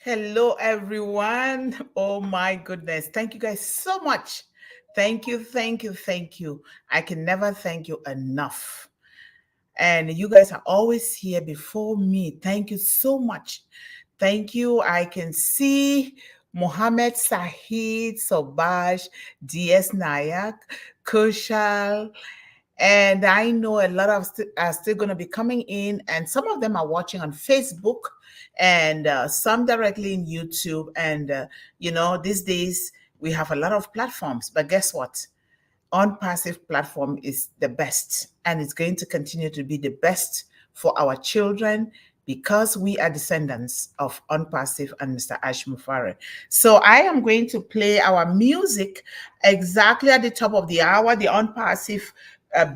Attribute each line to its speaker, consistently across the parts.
Speaker 1: Hello, everyone. Oh my goodness. Thank you guys so much. Thank you, thank you, thank you. I can never thank you enough. And you guys are always here before me. Thank you so much. Thank you. I can see Mohammed Sahid, Sobaj, DS Nayak, Kushal, and I know a lot of are still going to be coming in, and some of them are watching on Facebook, and some directly in YouTube. And these days we have a lot of platforms, but guess what? On passive platform is the best, and it's going to continue to be the best for our children because we are descendants of Unpassive and Mr. Ash Mufare. So I am going to play our music exactly at the top of the hour, the Unpassive,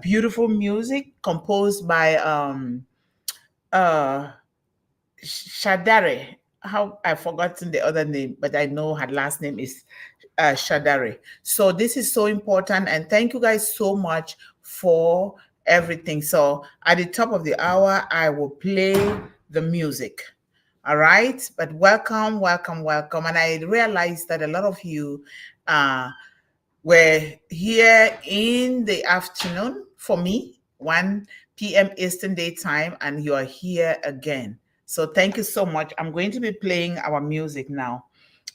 Speaker 1: beautiful music composed by uh, Shadare. How I've forgotten the other name, but I know her last name is Shadare. So this is so important, and thank you guys so much for everything. So at the top of the hour, I will play the music. All right, but welcome, welcome, welcome. And I realized that a lot of you uh, were here in the afternoon for me, 1 p.m. Eastern Daytime, and you are here again. So thank you so much. I'm going to be playing our music now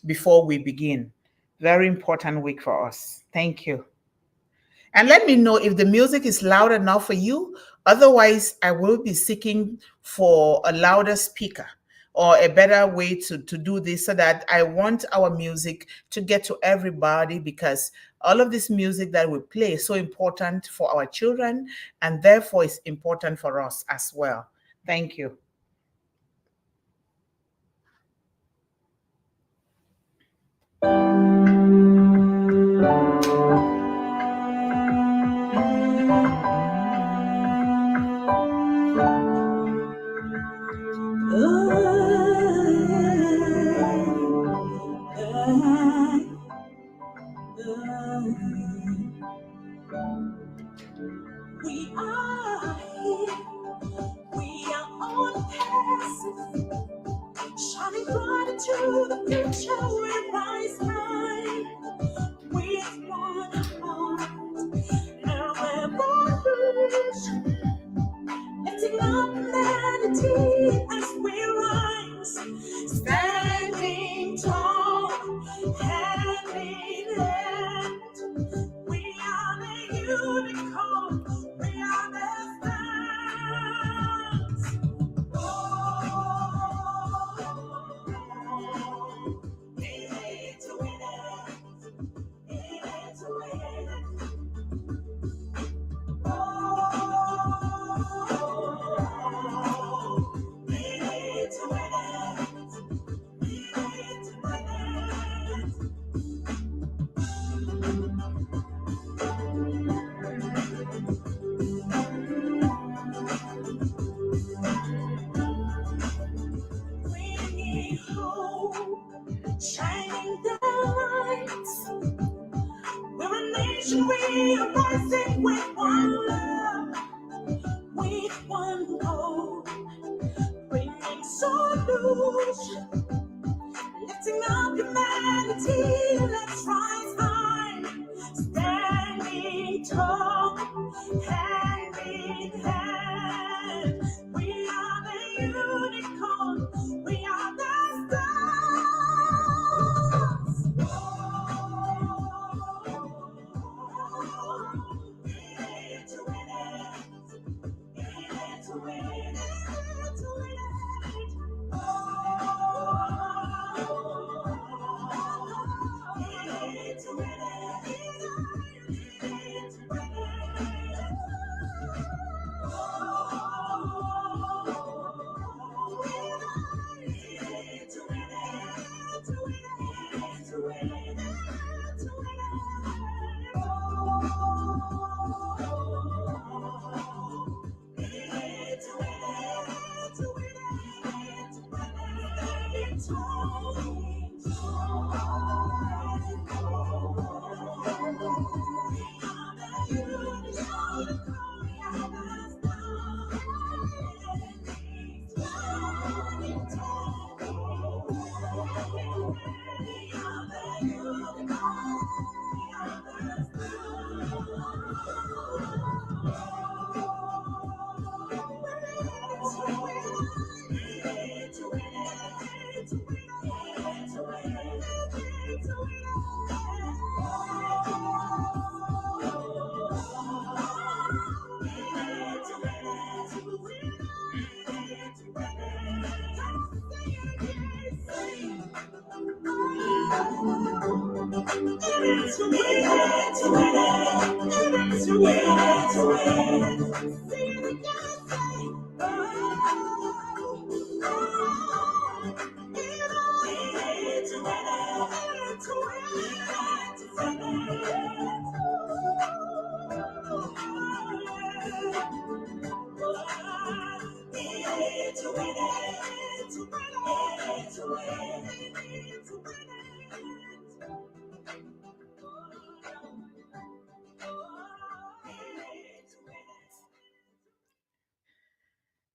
Speaker 1: before we begin. Very important week for us. Thank you. And let me know if the music is loud enough for you. Otherwise, I will be seeking for a louder speaker or a better way to do this so that I want our music to get to everybody, because all of this music that we play is so important for our children, and therefore it's important for us as well. Thank you. We are here, we are on passive, shining bright into the future. We rise high with one heart, and we're revolution, lifting up humanity as we rise, standing tall, hand in hand. We are the unicorn, we are the stars. Oh, we need to win it, we need to win it. Oh, we need to win it, we need to win it. Bringing hope, shining the lights. We're a nation, we are rising with one love, with one goal, bringing solution, lifting up humanity. Let's rise high, standing tall, hand in hand. We are the unicorn, we are the stars. We need to win it, we need to win it, to win it. We need to win it, we need to win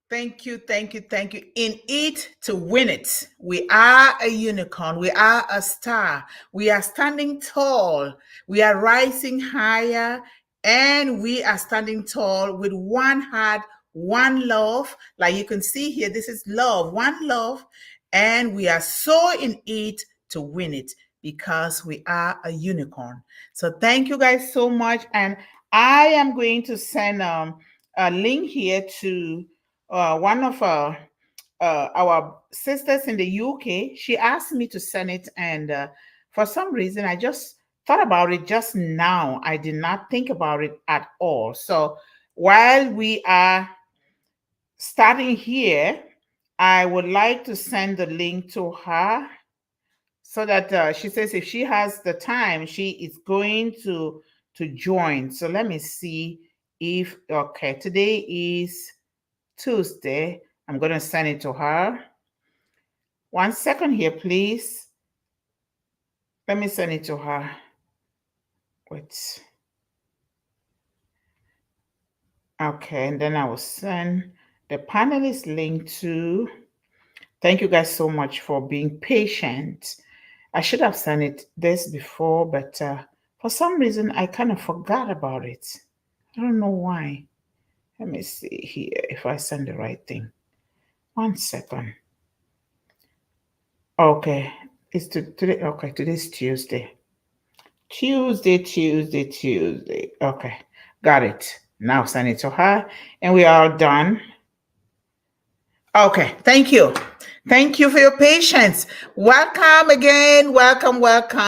Speaker 1: Thank you, thank you, thank you. In it to win it. We are a unicorn. We are a star. We are standing tall. We are rising higher. And we are standing tall with one heart, one love. Like you can see here, this is love, one love. And we are so in it to win it because we are a unicorn. So thank you guys so much. And I am going to send a link here to one of our sisters in the UK. She asked me to send it, and for some reason, I just thought about it just now. I did not think about it at all. So while we are starting here, I would like to send the link to her so that she says if she has the time, she is going to join. So let me see if, okay, today is Tuesday. I'm going to send it to her. 1 second here, please. Let me send it to her. Wait. Okay, and then I will send the panelist link to. Thank you guys so much for being patient. I should have sent this before, but for some reason, I kind of forgot about it. I don't know why. Let me see here if I send the right thing. 1 second. Okay, it's today. Okay, today's Tuesday. Tuesday. Okay, got it. Now send it to her, and we are done. Okay, thank you. Thank you for your patience. Welcome again. Welcome.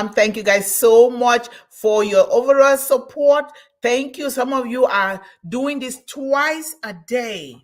Speaker 1: Thank you guys so much for your overall support. Thank you. Some of you are doing this twice a day.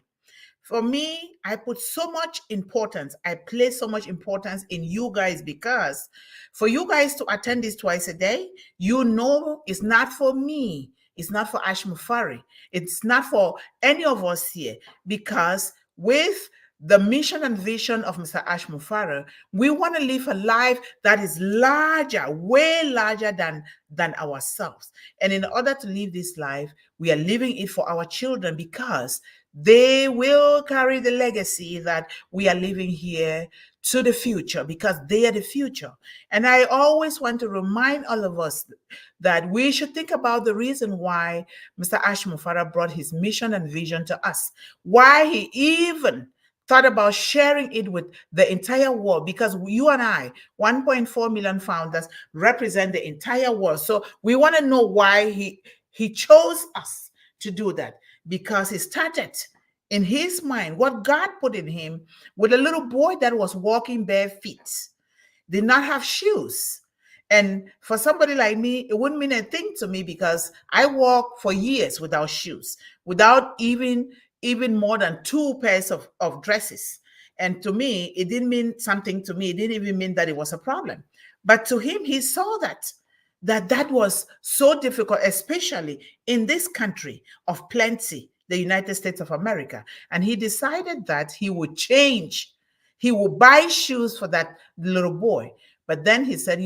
Speaker 1: For me, I put so much importance. I place so much importance in you guys because for you guys to attend this twice a day, you know it's not for me. It's not for Ash Mufari. It's not for any of us here because with the mission and vision of Mr. Ash Mufara, we want to live a life that is larger, way larger than ourselves. And in order to live this life, we are living it for our children because they will carry the legacy that we are living here to the future because they are the future. And I always want to remind all of us that we should think about the reason why Mr. Ash Mufara brought his mission and vision to us, why he even thought about sharing it with the entire world, because you and I, 1.4 million founders, represent the entire world. So we want to know why he chose us to do that, because he started in his mind what God put in him with a little boy that was walking bare feet, did not have shoes. And for somebody like me, it wouldn't mean a thing to me because I walked for years without shoes, without even more than 2 pairs of dresses. And to me, it didn't mean something to me. It didn't even mean that it was a problem. But to him, he saw that was so difficult, especially in this country of plenty, the United States of America. And he decided that he would change. He would buy shoes for that little boy. But then he said,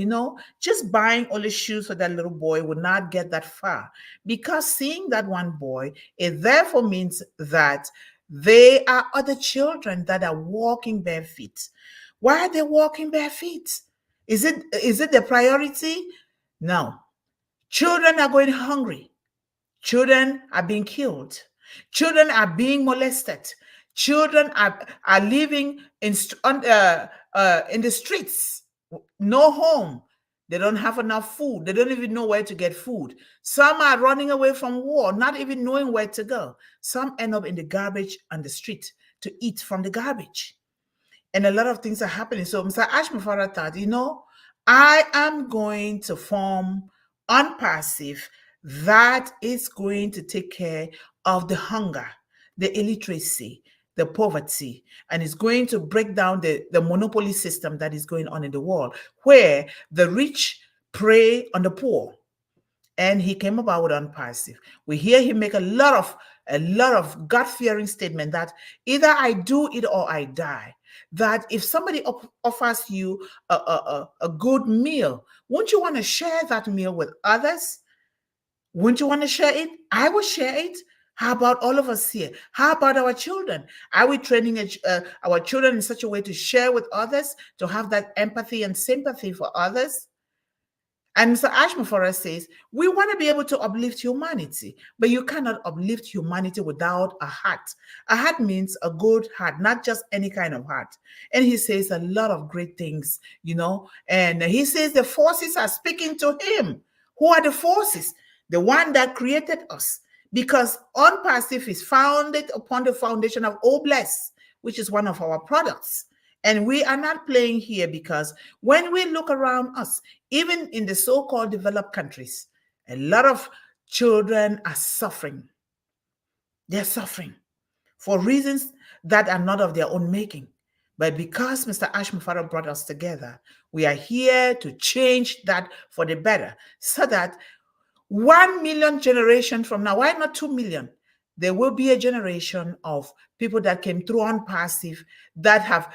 Speaker 1: just buying only shoes for that little boy would not get that far, because seeing that one boy, it therefore means that there are other children that are walking bare feet. Why are they walking bare feet? Is it the priority? No. Children are going hungry. Children are being killed. Children are being molested. Children are living in the streets. No home. They don't have enough food. They don't even know where to get food. Some are running away from war, not even knowing where to go. Some end up in the garbage on the street to eat from the garbage. And a lot of things are happening. So Mr. Ash Mufara thought, I am going to form Unpassive that is going to take care of the hunger, the illiteracy, the poverty, and is going to break down the monopoly system that is going on in the world, where the rich prey on the poor. And he came about with Unpassive. We hear him make a lot of God-fearing statement that either I do it or I die. That if somebody offers you a good meal, won't you want to share that meal with others? Wouldn't you want to share it? I will share it. How about all of us here? How about our children? Are we training our children in such a way to share with others, to have that empathy and sympathy for others? And Mr. Ashmore says, we want to be able to uplift humanity, but you cannot uplift humanity without a heart. A heart means a good heart, not just any kind of heart. And he says a lot of great things, and he says the forces are speaking to him. Who are the forces? The one that created us. Because Unpassive is founded upon the foundation of Obless, which is one of our products. And we are not playing here, because when we look around us, even in the so-called developed countries, a lot of children are suffering. They're suffering for reasons that are not of their own making. But because Mr. Ashmore brought us together, we are here to change that for the better, so that 1 million generation from now, why not 2 million? There will be a generation of people that came through Unpassive that have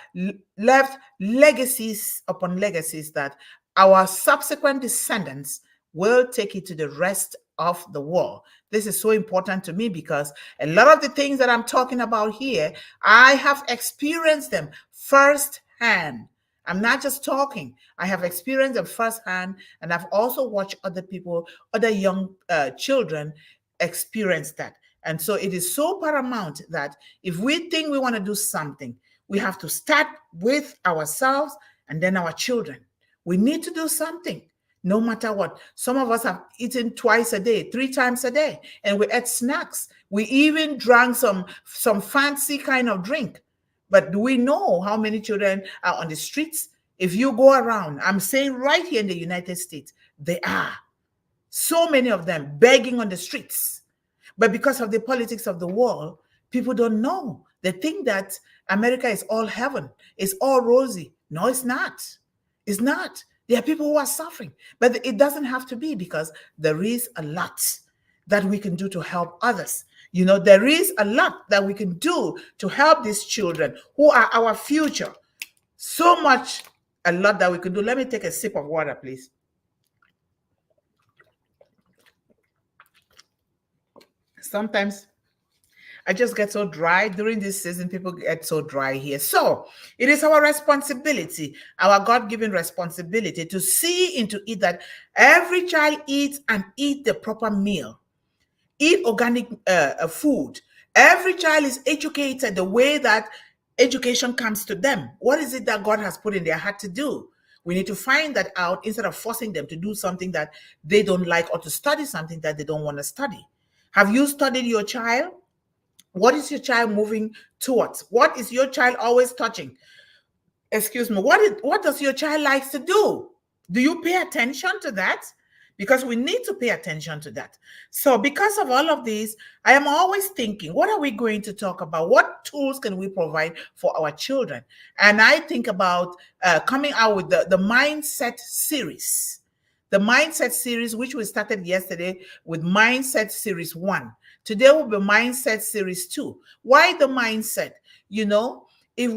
Speaker 1: left legacies upon legacies that our subsequent descendants will take it to the rest of the world. This is so important to me, because a lot of the things that I'm talking about here, I have experienced them firsthand. I'm not just talking. I have experienced them firsthand, and I've also watched other people, other young children experience that. And so it is so paramount that if we think we want to do something, we have to start with ourselves and then our children. We need to do something, no matter what. Some of us have eaten twice a day, 3 times a day, and we ate snacks. We even drank some fancy kind of drink. But do we know how many children are on the streets? If you go around, I'm saying right here in the United States, there are so many of them begging on the streets. But because of the politics of the world, people don't know. They think that America is all heaven, it's all rosy. No, it's not. It's not. There are people who are suffering, but it doesn't have to be, because there is a lot that we can do to help others. There is a lot that we can do to help these children who are our future. So much, a lot that we can do. Let me take a sip of water, please. Sometimes I just get so dry during this season. People get so dry here. So it is our responsibility, our God-given responsibility, to see into it that every child eats and eat the proper meal, eat organic food. Every child is educated the way that education comes to them. What is it that God has put in their heart to do? We need to find that out instead of forcing them to do something that they don't like, or to study something that they don't want to study. Have you studied your child? What is your child moving towards? What is your child always touching? Excuse me. What does your child like to do? Do you pay attention to that? Because we need to pay attention to that. So because of all of these, I am always thinking, what are we going to talk about? What tools can we provide for our children? And I think about coming out with the Mindset series. The Mindset series, which we started yesterday with Mindset Series 1. Today will be Mindset Series 2. Why the mindset? If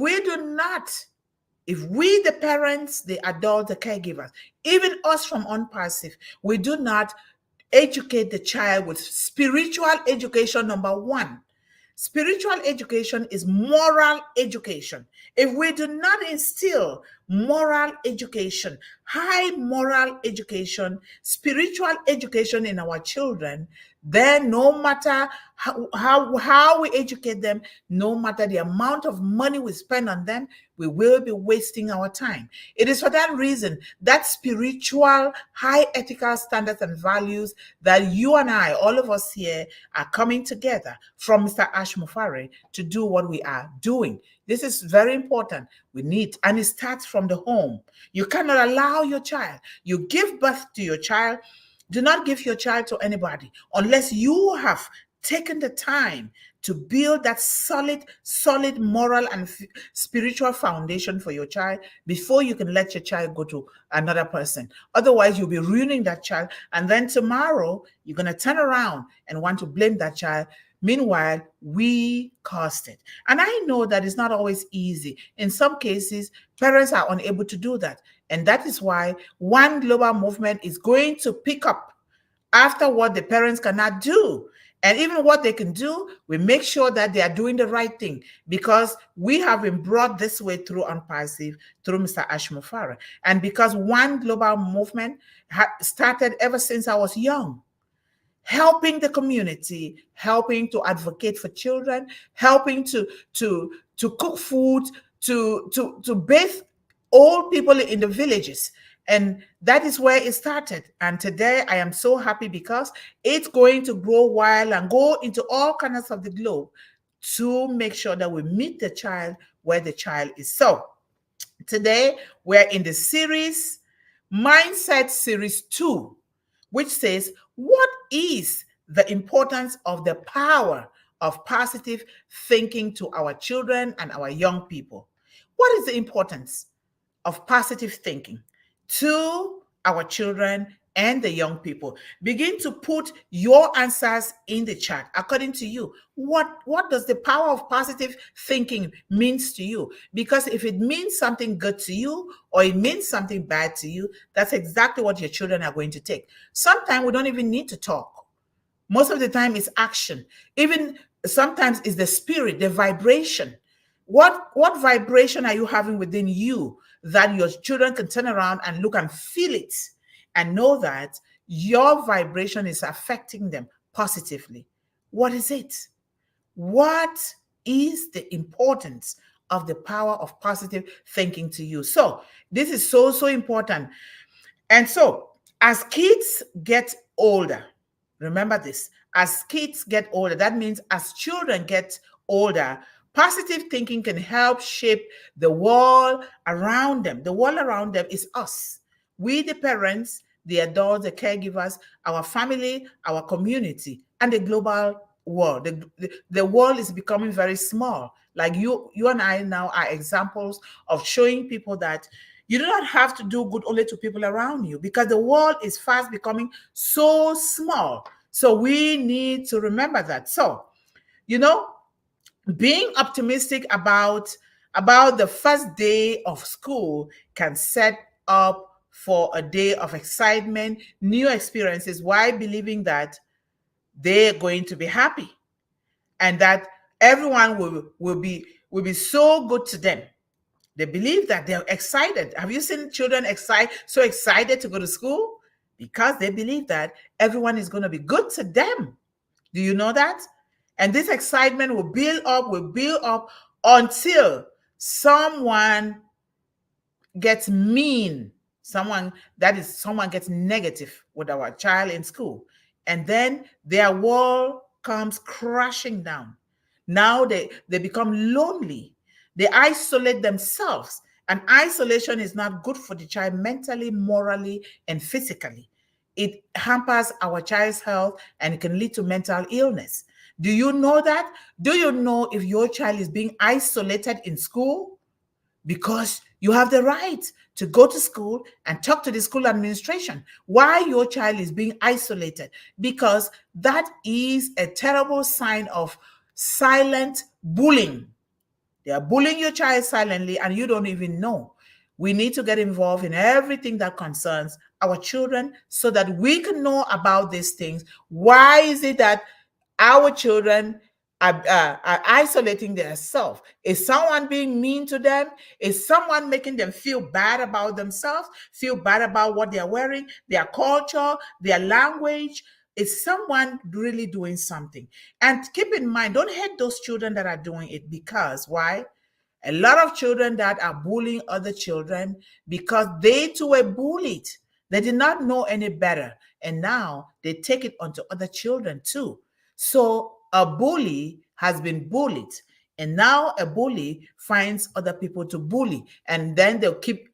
Speaker 1: we, the parents, the adults, the caregivers, even us from Unpassive, we do not educate the child with spiritual education, number 1. Spiritual education is moral education. If we do not instill moral education, high moral education, spiritual education in our children, then no matter how we educate them, no matter the amount of money we spend on them, we will be wasting our time. It is for that reason that spiritual, high ethical standards and values that you and I, all of us here, are coming together from Mr. Ashmore to do what we are doing. This is very important. We need, and it starts from the home. You cannot allow your child, you give birth to your child, do not give your child to anybody unless you have taken the time to build that solid moral and spiritual foundation for your child before you can let your child go to another person. Otherwise, you'll be ruining that child. And then tomorrow, you're going to turn around and want to blame that child. Meanwhile, we caused it. And I know that it's not always easy. In some cases, parents are unable to do that. And that is why One Global Movement is going to pick up after what the parents cannot do. And even what they can do, we make sure that they are doing the right thing, because we have been brought this way through Unpassive, through Mr. Ashmufara. And because One Global Movement started ever since I was young, helping the community, helping to advocate for children, helping to cook food, to bathe old people in the villages. And that is where it started. And today I am so happy because it's going to grow wild and go into all corners of the globe to make sure that we meet the child where the child is. So today we're in the series, Mindset Series 2, which says, what is the importance of the power of positive thinking to our children and our young people? What is the importance of positive thinking to our children and the young people? Begin to put your answers in the chat. According to you, what does the power of positive thinking means to you? Because if it means something good to you or it means something bad to you, that's exactly what your children are going to take. Sometimes we don't even need to talk. Most of the time it's action. Even sometimes it's the spirit, the vibration. What vibration are you having within you that your children can turn around and look and feel it and know that your vibration is affecting them positively? What is it? What is the importance of the power of positive thinking to you? So this is so important. And so as kids get older, remember this, as kids get older, that means as children get older, positive thinking can help shape the world around them. The world around them is us. We, the parents, the adults, the caregivers, our family, our community, and the global world. The world is becoming very small. Like you and I now are examples of showing people that you do not have to do good only to people around you, because the world is fast becoming so small. So we need to remember that. So, being optimistic about the first day of school can set up for a day of excitement, new experiences, while believing that they're going to be happy and that everyone will be so good to them. They believe that they're excited. Have you seen children so excited to go to school? Because they believe that everyone is going to be good to them. Do you know that? And this excitement will build up until someone gets mean, someone gets negative with our child in school. And then their world comes crashing down. Now they become lonely. They isolate themselves. And isolation is not good for the child mentally, morally, and physically. It hampers our child's health and it can lead to mental illness. Do you know that? Do you know if your child is being isolated in school? Because you have the right to go to school and talk to the school administration why your child is being isolated, because that is a terrible sign of silent bullying. They are bullying your child silently and you don't even know. We need to get involved in everything that concerns our children so that we can know about these things. Why is it that our children are isolating themselves? Is someone being mean to them? Is someone making them feel bad about themselves, feel bad about what they're wearing, their culture, their language? Is someone really doing something? And keep in mind, don't hate those children that are doing it, because why? A lot of children that are bullying other children because they too were bullied. They did not know any better. And now they take it onto other children too. So a bully has been bullied. And now a bully finds other people to bully, and then they'll keep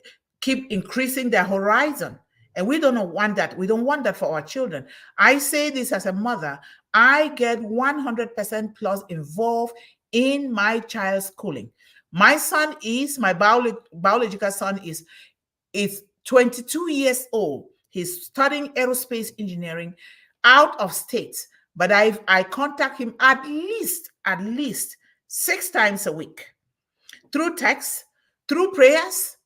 Speaker 1: increasing their horizon. And we don't want that. We don't want that for our children. I say this as a mother. I get 100% plus involved in my child's schooling. My son is, my biological son is 22 years old. He's studying aerospace engineering out of state. But I contact him at least 6 times a week, through text, through prayers,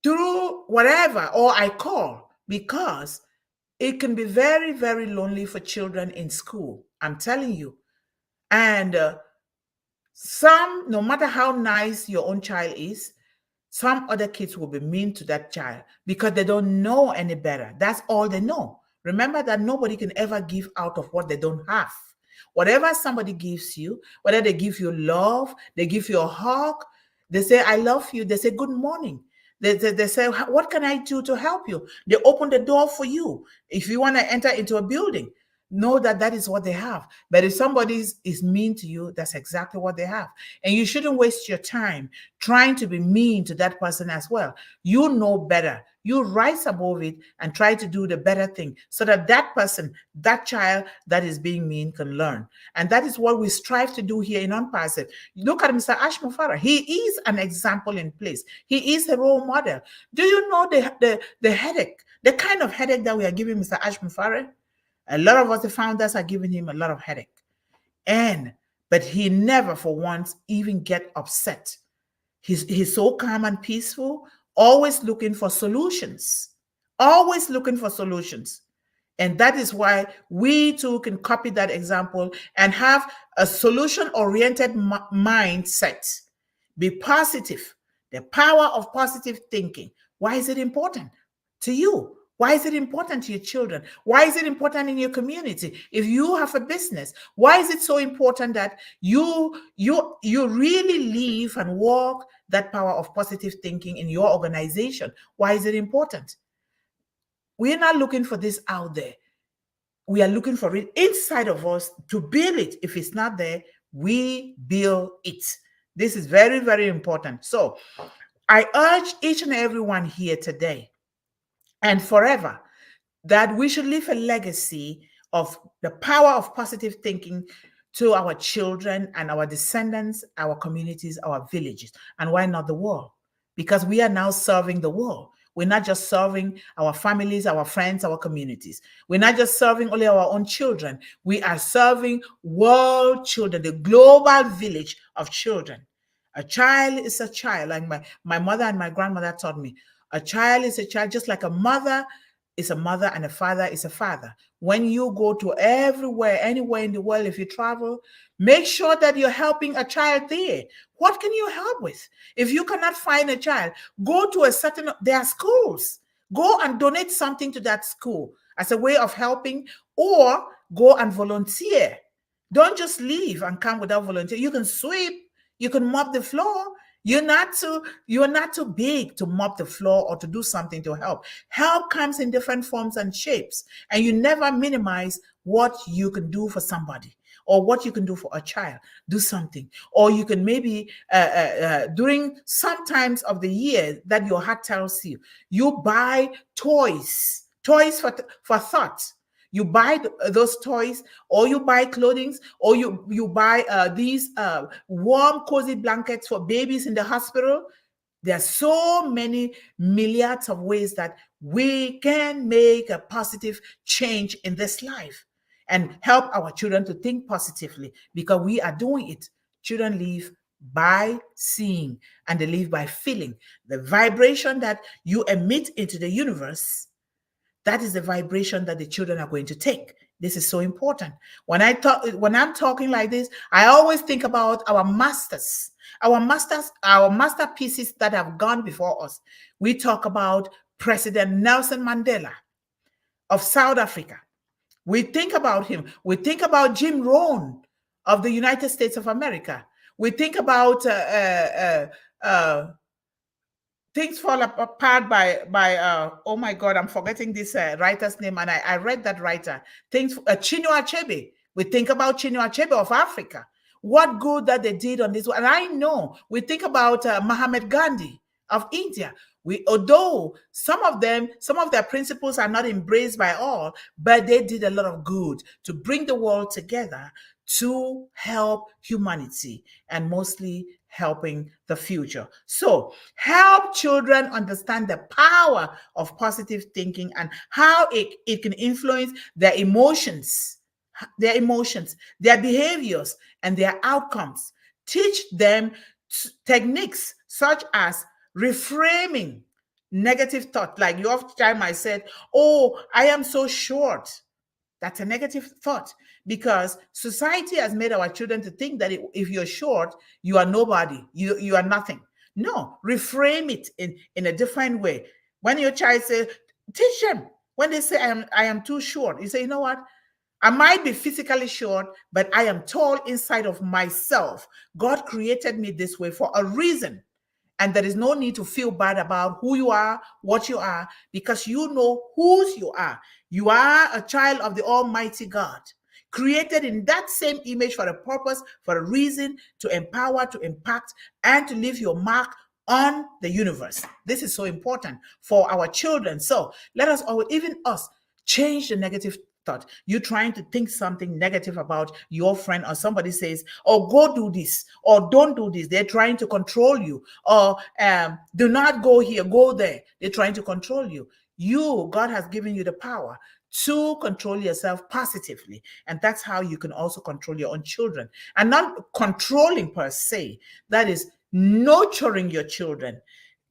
Speaker 1: through whatever, or I call, because it can be very, very lonely for children in school. I'm telling you. And no matter how nice your own child is, some other kids will be mean to that child because they don't know any better. That's all they know. Remember that nobody can ever give out of what they don't have. Whatever somebody gives you, whether they give you love, they give you a hug, they say, I love you, they say, good morning. They say, what can I do to help you? They open the door for you. If you want to enter into a building, know that that is what they have. But if somebody is mean to you, that's exactly what they have. And you shouldn't waste your time trying to be mean to that person as well. You know better. You rise above it and try to do the better thing so that that person, that child that is being mean can learn. And that is what we strive to do here in Unpassive. Look at Mr. Ashmufara. He is an example in place. He is a role model. Do you know the headache, the kind of headache that we are giving Mr. Ashmufara? A lot of us, the founders, are giving him a lot of headache. But he never for once even get upset. He's so calm and peaceful, always looking for solutions. Always looking for solutions. And that is why we too can copy that example and have a solution-oriented mindset. Be positive. The power of positive thinking. Why is it important to you? Why is it important to your children? Why is it important in your community? If you have a business, why is it so important that you really live and walk that power of positive thinking in your organization? Why is it important? We're not looking for this out there. We are looking for it inside of us to build it. If it's not there, we build it. This is very, very important. So I urge each and everyone here today and forever that we should leave a legacy of the power of positive thinking to our children and our descendants, our communities, our villages, and why not the world? Because we are now serving the world. We're not just serving our families, our friends, our communities. We're not just serving only our own children. We are serving world children, the global village of children. A child is a child, like my mother and my grandmother taught me. A child is a child, just like a mother is a mother and a father is a father. When you go to everywhere, anywhere in the world, if you travel, make sure that you're helping a child there. What can you help with? If you cannot find a child, go to there are schools. Go and donate something to that school as a way of helping, or go and volunteer. Don't just leave and come without volunteer. You can sweep, you can mop the floor. You're not too big to mop the floor or to do something to help. Help comes in different forms and shapes, and you never minimize what you can do for somebody or what you can do for a child. Do something. Or you can maybe, during some times of the year that your heart tells you, you buy toys for thought. You buy those toys, or you buy clothing, or you buy these warm, cozy blankets for babies in the hospital. There are so many milliards of ways that we can make a positive change in this life and help our children to think positively, because we are doing it. Children live by seeing, and they live by feeling. The vibration that you emit into the universe, that is the vibration that the children are going to take. This is so important. When I'm talking like this, I always think about our masterpieces that have gone before us. We talk about President Nelson Mandela of South Africa. We think about him. We think about Jim Rohn of the United States of America. We think about things fall apart by oh my God, I'm forgetting this writer's name, and I read that writer. Chinua Achebe. We think about Chinua Achebe of Africa. what good that they did on this one. And I know, we think about Mahatma Gandhi of India. Although some of their principles are not embraced by all, but they did a lot of good to bring the world together to help humanity, and mostly helping the future. So help children understand the power of positive thinking and how it can influence their emotions, their behaviors, and their outcomes. Teach them techniques such as reframing negative thought. Like your time I said, oh, I am so short. That's a negative thought, because society has made our children to think that if you're short, you are nobody, you are nothing. No, reframe it in a different way. When your child says, teach them, when they say I am too short, you say, you know what? I might be physically short, but I am tall inside of myself. God created me this way for a reason. And there is no need to feel bad about who you are, what you are, because you know whose you are. You are a child of the Almighty God, created in that same image for a purpose, for a reason, to empower, to impact, and to leave your mark on the universe. This is so important for our children. So let us always, even us, change the negative thought. You're trying to think something negative about your friend, or somebody says, oh, go do this, or don't do this. They're trying to control you. Or do not go here, go there. They're trying to control you. God has given you the power to control yourself positively. And that's how you can also control your own children. And not controlling per se, that is nurturing your children,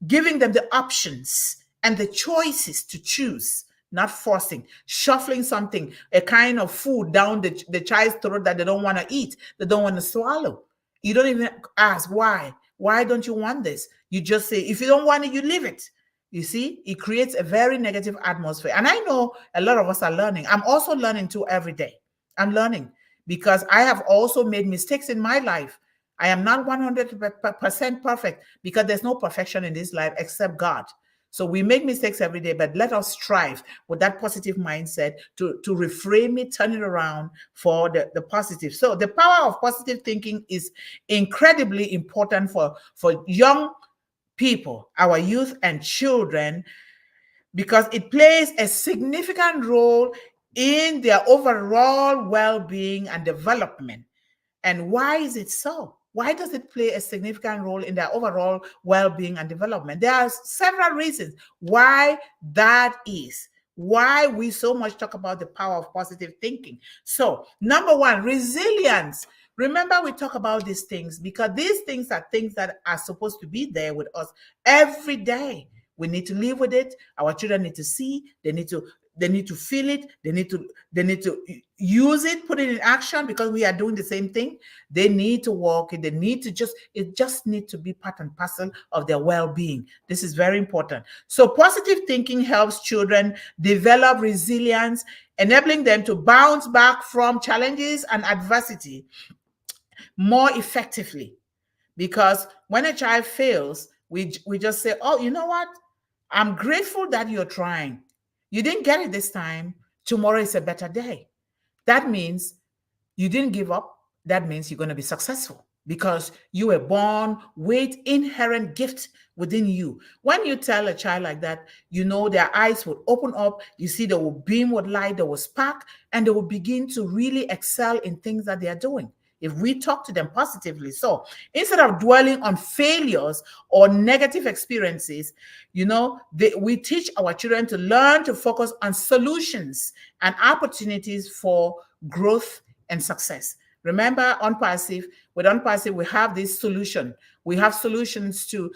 Speaker 1: giving them the options and the choices to choose, not forcing, shuffling something, a kind of food down the child's throat that they don't want to eat, they don't want to swallow. You don't even ask why. Why don't you want this? You just say, if you don't want it, you leave it. You see, it creates a very negative atmosphere. And I know a lot of us are learning. I'm also learning too every day. I'm learning because I have also made mistakes in my life. I am not 100% perfect, because there's no perfection in this life except God. So we make mistakes every day, but let us strive with that positive mindset to reframe it, turn it around for the positive. So the power of positive thinking is incredibly important for young people, our youth and children, because it plays a significant role in their overall well-being and development. And why is it so? Why does it play a significant role in their overall well-being and development? There are several reasons why that is, why we so much talk about the power of positive thinking. So, number one, resilience. Remember, we talk about these things because these things are things that are supposed to be there with us every day. We need to live with it. Our children need to see. They need to feel it. They need to use it, put it in action, because we are doing the same thing. They need to walk it. They need to it just needs to be part and parcel of their well-being. This is very important. So positive thinking helps children develop resilience, enabling them to bounce back from challenges and adversity more effectively. Because when a child fails, we just say, oh, you know what? I'm grateful that you're trying. You didn't get it this time. Tomorrow is a better day. That means you didn't give up. That means you're going to be successful because you were born with inherent gift within you. When you tell a child like that, you know their eyes will open up. You see they will beam with light, they will spark, and they will begin to really excel in things that they are doing if we talk to them positively. So instead of dwelling on failures or negative experiences, we teach our children to learn to focus on solutions and opportunities for growth and success. Remember, with unpassive, we have this solution. We have solutions to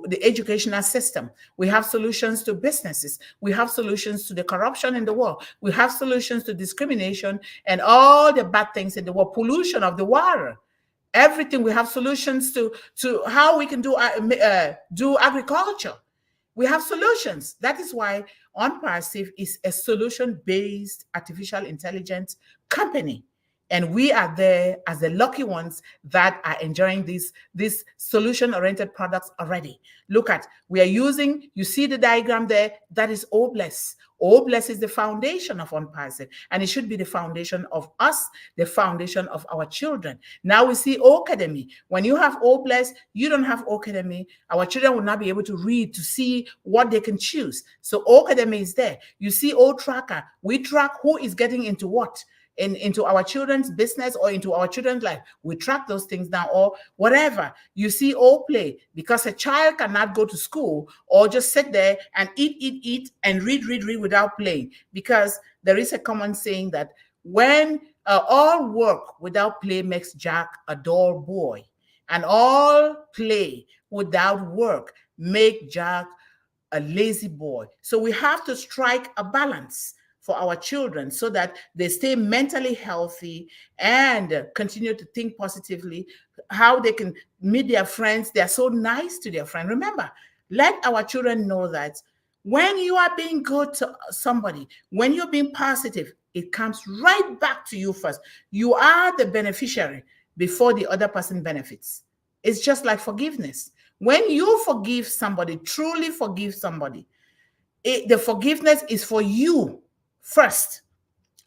Speaker 1: the educational system. We have solutions to businesses. We have solutions to the corruption in the world. We have solutions to discrimination and all the bad things in the world, pollution of the water, everything. We have solutions to how we can do agriculture. We have solutions. That is why OnPassive is a solution-based artificial intelligence company. And we are there as the lucky ones that are enjoying these solution-oriented products already. Look at, we are using, you see the diagram there, that is O-Bless. O-Bless is the foundation of One Person, and it should be the foundation of us, the foundation of our children. Now we see O-Academy. When you have O-Bless, you don't have O-Academy. Our children will not be able to read, to see what they can choose. So O-Academy is there. You see O-Tracker. We track who is getting into what. Into our children's business or into our children's life. We track those things down, or whatever. You see O-Play, because a child cannot go to school or just sit there and eat, and read without playing. Because there is a common saying that when all work without play makes Jack a dull boy, and all play without work make Jack a lazy boy. So we have to strike a balance for our children so that they stay mentally healthy and continue to think positively, how they can meet their friends. They're so nice to their friends. Remember, let our children know that when you are being good to somebody, when you're being positive, it comes right back to you first. You are the beneficiary before the other person benefits. It's just like forgiveness. When you forgive somebody, truly forgive somebody, the forgiveness is for you first,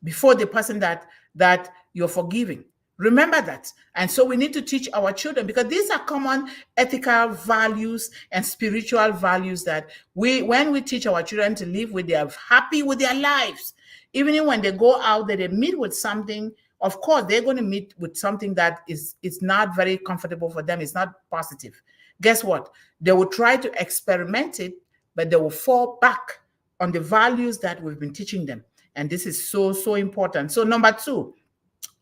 Speaker 1: before the person that you're forgiving. Remember that. And so we need to teach our children, because these are common ethical values and spiritual values that when we teach our children to live with, they are happy with their lives. Even when they go out there, they meet with something, of course, they're going to meet with something that is not very comfortable for them. It's not positive. Guess what? They will try to experiment it, but they will fall back on the values that we've been teaching them. And this is so, so important. So number 2,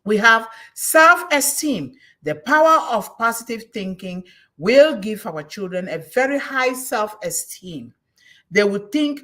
Speaker 1: we have self-esteem. The power of positive thinking will give our children a very high self-esteem. They will think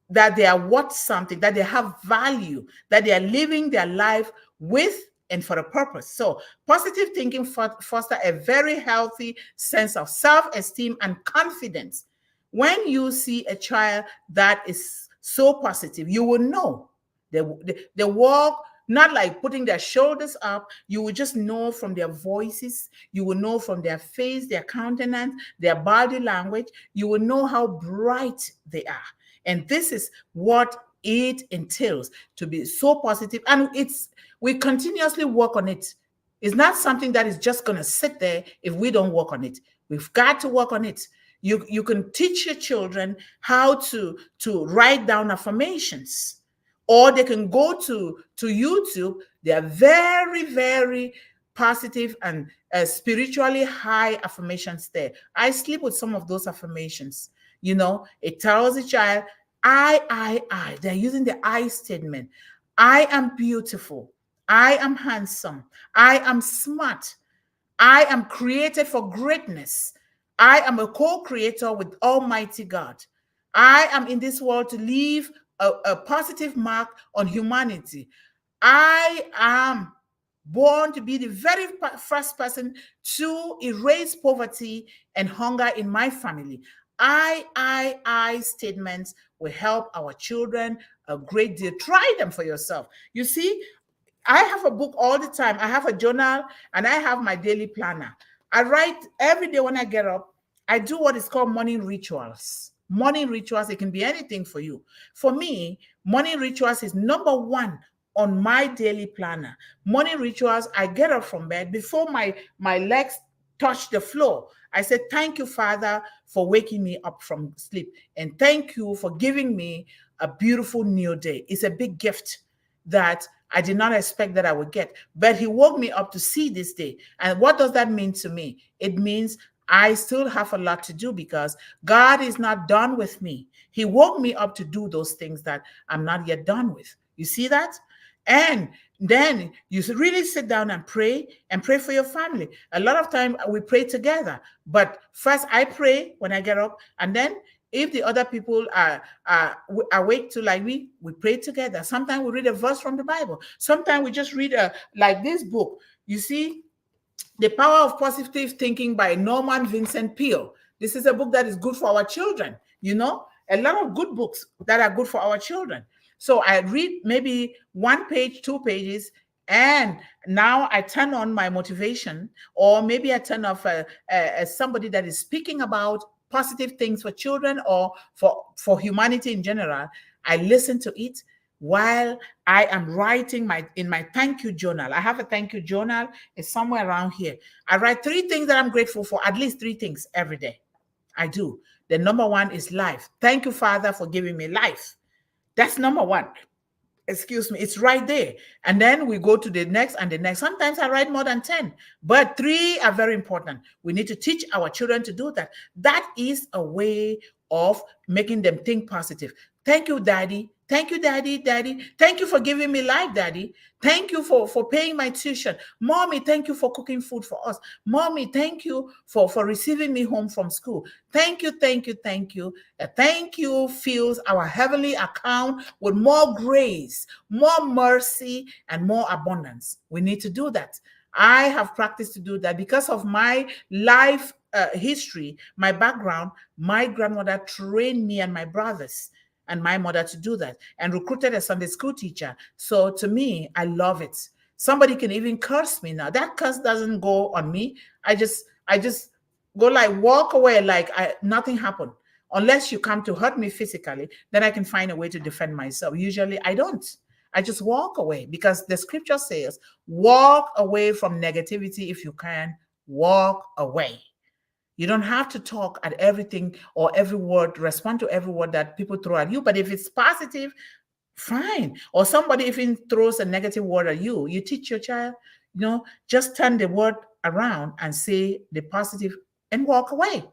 Speaker 1: that they are worth something, that they have value, that they are living their life with and for a purpose. So positive thinking fosters a very healthy sense of self-esteem and confidence. When you see a child that is so positive, you will know. They walk not like putting their shoulders up. You will just know from their voices. You will know from their face, their countenance, their body language. You will know how bright they are. And this is what it entails to be so positive. And we continuously work on it. It's not something that is just going to sit there if we don't work on it. We've got to work on it. You can teach your children how to write down affirmations, or they can go to YouTube. They are very, very positive and spiritually high affirmations there. I sleep with some of those affirmations. You know, it tells the child, I. They're using the I statement. I am beautiful. I am handsome. I am smart. I am created for greatness. I am a co-creator with Almighty God. I am in this world to leave a positive mark on humanity. I am born to be the very first person to erase poverty and hunger in my family. I statements will help our children a great deal. Try them for yourself. You see, I have a book all the time. I have a journal and I have my daily planner. I write every day when I get up. I do what is called morning rituals. Morning rituals, it can be anything for you. For me, morning rituals is number 1 on my daily planner. Morning rituals, I get up from bed before my legs touch the floor. I said, thank you, Father, for waking me up from sleep. And thank you for giving me a beautiful new day. It's a big gift that I did not expect that I would get. But he woke me up to see this day. And what does that mean to me? It means I still have a lot to do, because God is not done with me. He woke me up to do those things that I'm not yet done with. You see that? And then you really sit down and pray for your family. A lot of time we pray together, but first I pray when I get up, and then if the other people are awake too, like we pray together. Sometimes we read a verse from the Bible. Sometimes we just read like this book. You see, The Power of Positive Thinking by Norman Vincent Peale. This is a book that is good for our children. You know, a lot of good books that are good for our children. So I read maybe 1 page, 2 pages And now I turn on my motivation, or maybe I turn off somebody that is speaking about positive things for children or for humanity in general. I listen to it while I am writing in my thank you journal. I have a thank you journal. It's somewhere around here. I write 3 things that I'm grateful for, at least 3 things every day. I do. The number 1 is life. Thank you, Father, for giving me life. That's number 1. Excuse me, it's right there. And then we go to the next and the next. Sometimes I write more than 10, but 3 are very important. We need to teach our children to do that. That is a way of making them think positive. Thank you, Daddy. Thank you, Daddy. Daddy, thank you for giving me life, Daddy. Thank you for paying my tuition. Mommy, thank you for cooking food for us. Mommy, thank you for receiving me home from school. Thank you, thank you, thank you. Thank you fills our heavenly account with more grace, more mercy, and more abundance. We need to do that. I have practiced to do that because of my life history, my background. My grandmother trained me and my brothers and my mother to do that, and recruited a Sunday school teacher. So to me, I love it. Somebody can even curse me now. That curse doesn't go on me. I just go like walk away like nothing happened. Unless you come to hurt me physically, then I can find a way to defend myself. Usually I don't. I just walk away because the scripture says, walk away from negativity if you can. Walk away. You don't have to talk at everything or every word, respond to every word that people throw at you. But if it's positive, fine. Or somebody even throws a negative word at you, you teach your child, just turn the word around and say the positive and walk away.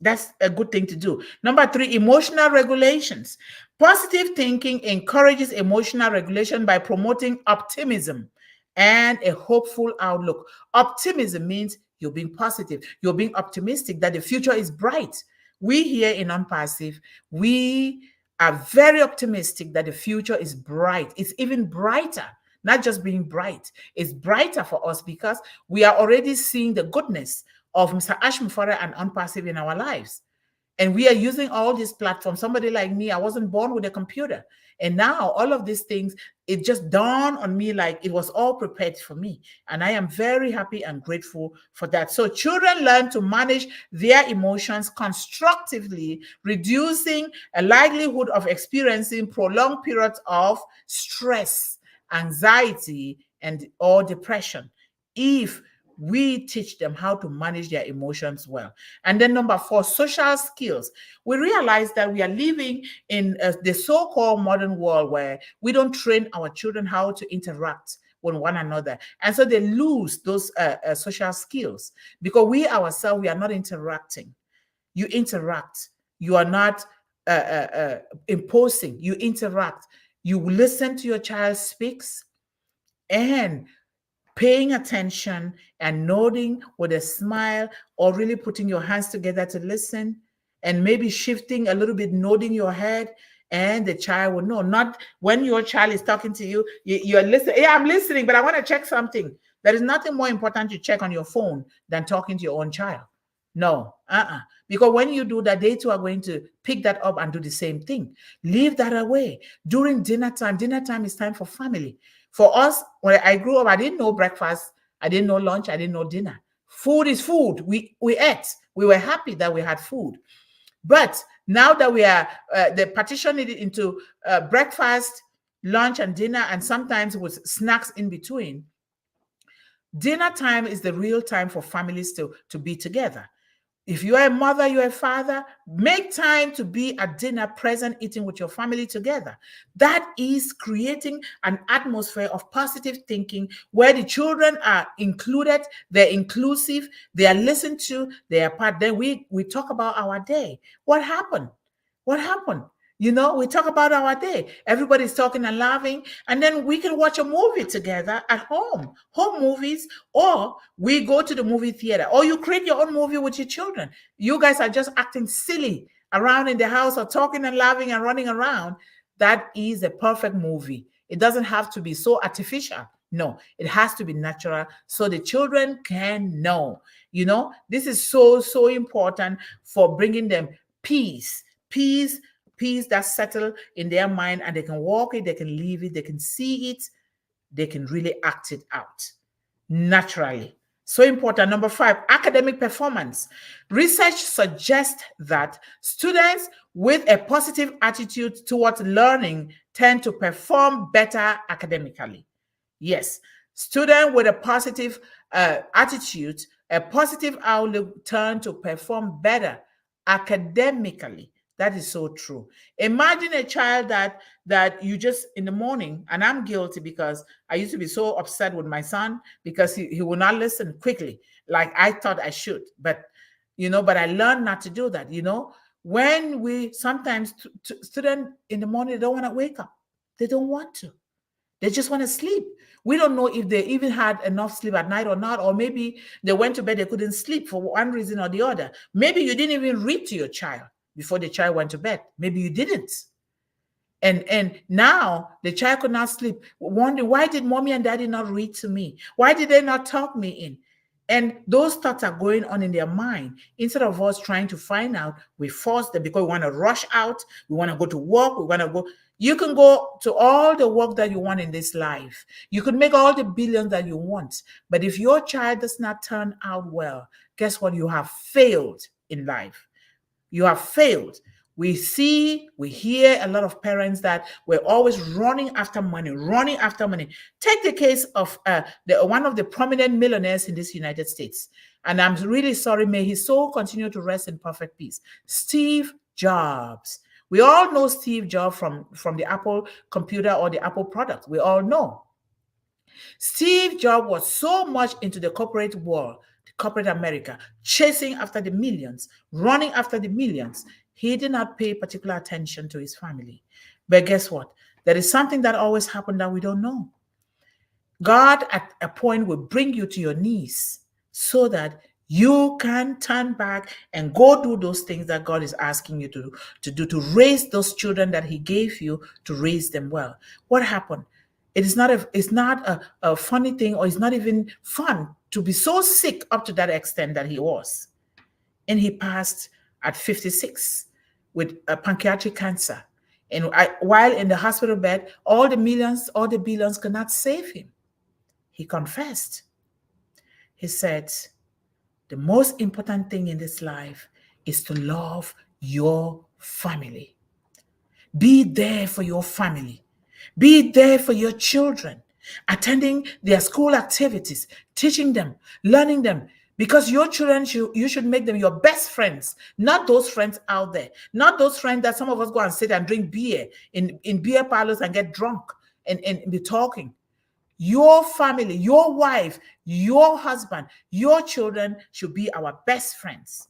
Speaker 1: That's a good thing to do. Number 3, emotional regulations. Positive thinking encourages emotional regulation by promoting optimism and a hopeful outlook. Optimism means you're being positive. You're being optimistic that the future is bright. We here in Unpassive, we are very optimistic that the future is bright. It's even brighter. Not just being bright, it's brighter for us because we are already seeing the goodness of Mr. Ashmufara and Unpassive in our lives. And we are using all these platforms. Somebody like me, I wasn't born with a computer. And now all of these things, it just dawned on me like it was all prepared for me. And I am very happy and grateful for that. So children learn to manage their emotions constructively, reducing a likelihood of experiencing prolonged periods of stress, anxiety, or depression if we teach them how to manage their emotions well. And then number 4, social skills. We realize that we are living in the so-called modern world where we don't train our children how to interact with one another. And so they lose those social skills because we ourselves, we are not interacting. You interact. You are not imposing. You interact. You listen to your child speaks and paying attention and nodding with a smile, or really putting your hands together to listen, and maybe shifting a little bit, nodding your head, and the child will know. Not when your child is talking to you, you're listening. Yeah, I'm listening, but I want to check something. There is nothing more important to check on your phone than talking to your own child. No, because when you do that, they too are going to pick that up and do the same thing. Leave that away. During dinner time is time for family. For us, when I grew up, I didn't know breakfast, I didn't know lunch, I didn't know dinner. Food is food. We ate. We were happy that we had food. But now that we are, they partitioned it into breakfast, lunch, and dinner, and sometimes with snacks in between. Dinner time is the real time for families to be together. If you are a mother, you're a father, make time to be at dinner, present, eating with your family together. That is creating an atmosphere of positive thinking where the children are included, they're inclusive, they are listened to, they are part. Then we talk about our day. What happened? What happened? We talk about our day. Everybody's talking and laughing, and then we can watch a movie together at home movies, or we go to the movie theater, or you create your own movie with your children. You guys are just acting silly around in the house or talking and laughing and running around. That is a perfect movie. It doesn't have to be so artificial. No, it has to be natural so the children can know. This is so important for bringing them peace that's settled in their mind, and they can walk it, they can live it, they can see it, they can really act it out naturally. So important. Number 5, academic performance. Research suggests that students with a positive attitude towards learning tend to perform better academically. Yes, students with a positive attitude, a positive outlook tend to perform better academically. That is so true. Imagine a child that you just in the morning, and I'm guilty because I used to be so upset with my son because he will not listen quickly like I thought I should. But but I learned not to do that. When we sometimes students in the morning, they don't want to wake up. They don't want to. They just want to sleep. We don't know if they even had enough sleep at night or not, or maybe they went to bed, they couldn't sleep for one reason or the other. Maybe you didn't even read to your child before the child went to bed. Maybe you didn't. And now the child could not sleep. Wondering, why did mommy and daddy not read to me? Why did they not talk me in? And those thoughts are going on in their mind. Instead of us trying to find out, we force them because we want to rush out. We want to go to work. We want to go. You can go to all the work that you want in this life. You can make all the billions that you want. But if your child does not turn out well, guess what? You have failed in life. You have failed. We hear a lot of parents that we're always running after money. Take the case of one of the prominent millionaires in this United States. And I'm really sorry, may his soul continue to rest in perfect peace. Steve Jobs. We all know Steve Jobs from the Apple computer or the Apple product. We all know. Steve Jobs was so much into the corporate world, the corporate America, chasing after the millions, running after the millions. He did not pay particular attention to his family. But guess what? There is something that always happened that we don't know. God at a point will bring you to your knees so that you can turn back and go do those things that God is asking you to do, to raise those children that he gave you, to raise them well. What happened? It's not a funny thing, or it's not even fun to be so sick up to that extent that he was. And he passed at 56 with pancreatic cancer. And while in the hospital bed, all the billions could not save him. He confessed. He said, the most important thing in this life is to love your family. Be there for your family. Be there for your children, attending their school activities, teaching them, learning them. Because your children, you should make them your best friends, not those friends out there, not those friends that some of us go and sit and drink beer in beer parlors and get drunk and be talking. Your family, your wife, your husband, your children should be our best friends.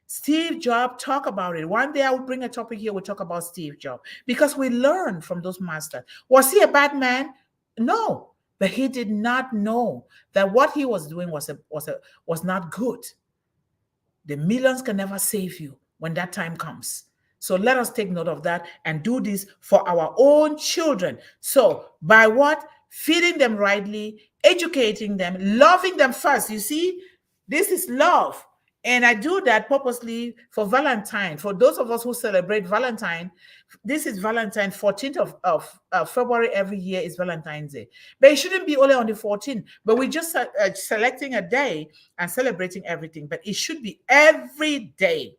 Speaker 1: Steve Jobs, talk about it. One day I will bring a topic here, we'll talk about Steve Jobs, because we learn from those masters. Was he a bad man? No. But he did not know that what he was doing was not good. The millions can never save you when that time comes. So let us take note of that and do this for our own children. So by what? Feeding them rightly, educating them, loving them first. You see, this is love. And I do that purposely for Valentine. For those of us who celebrate Valentine, this is Valentine, 14th of February every year is Valentine's Day. But it shouldn't be only on the 14th, but we're just selecting a day and celebrating everything. But it should be every day.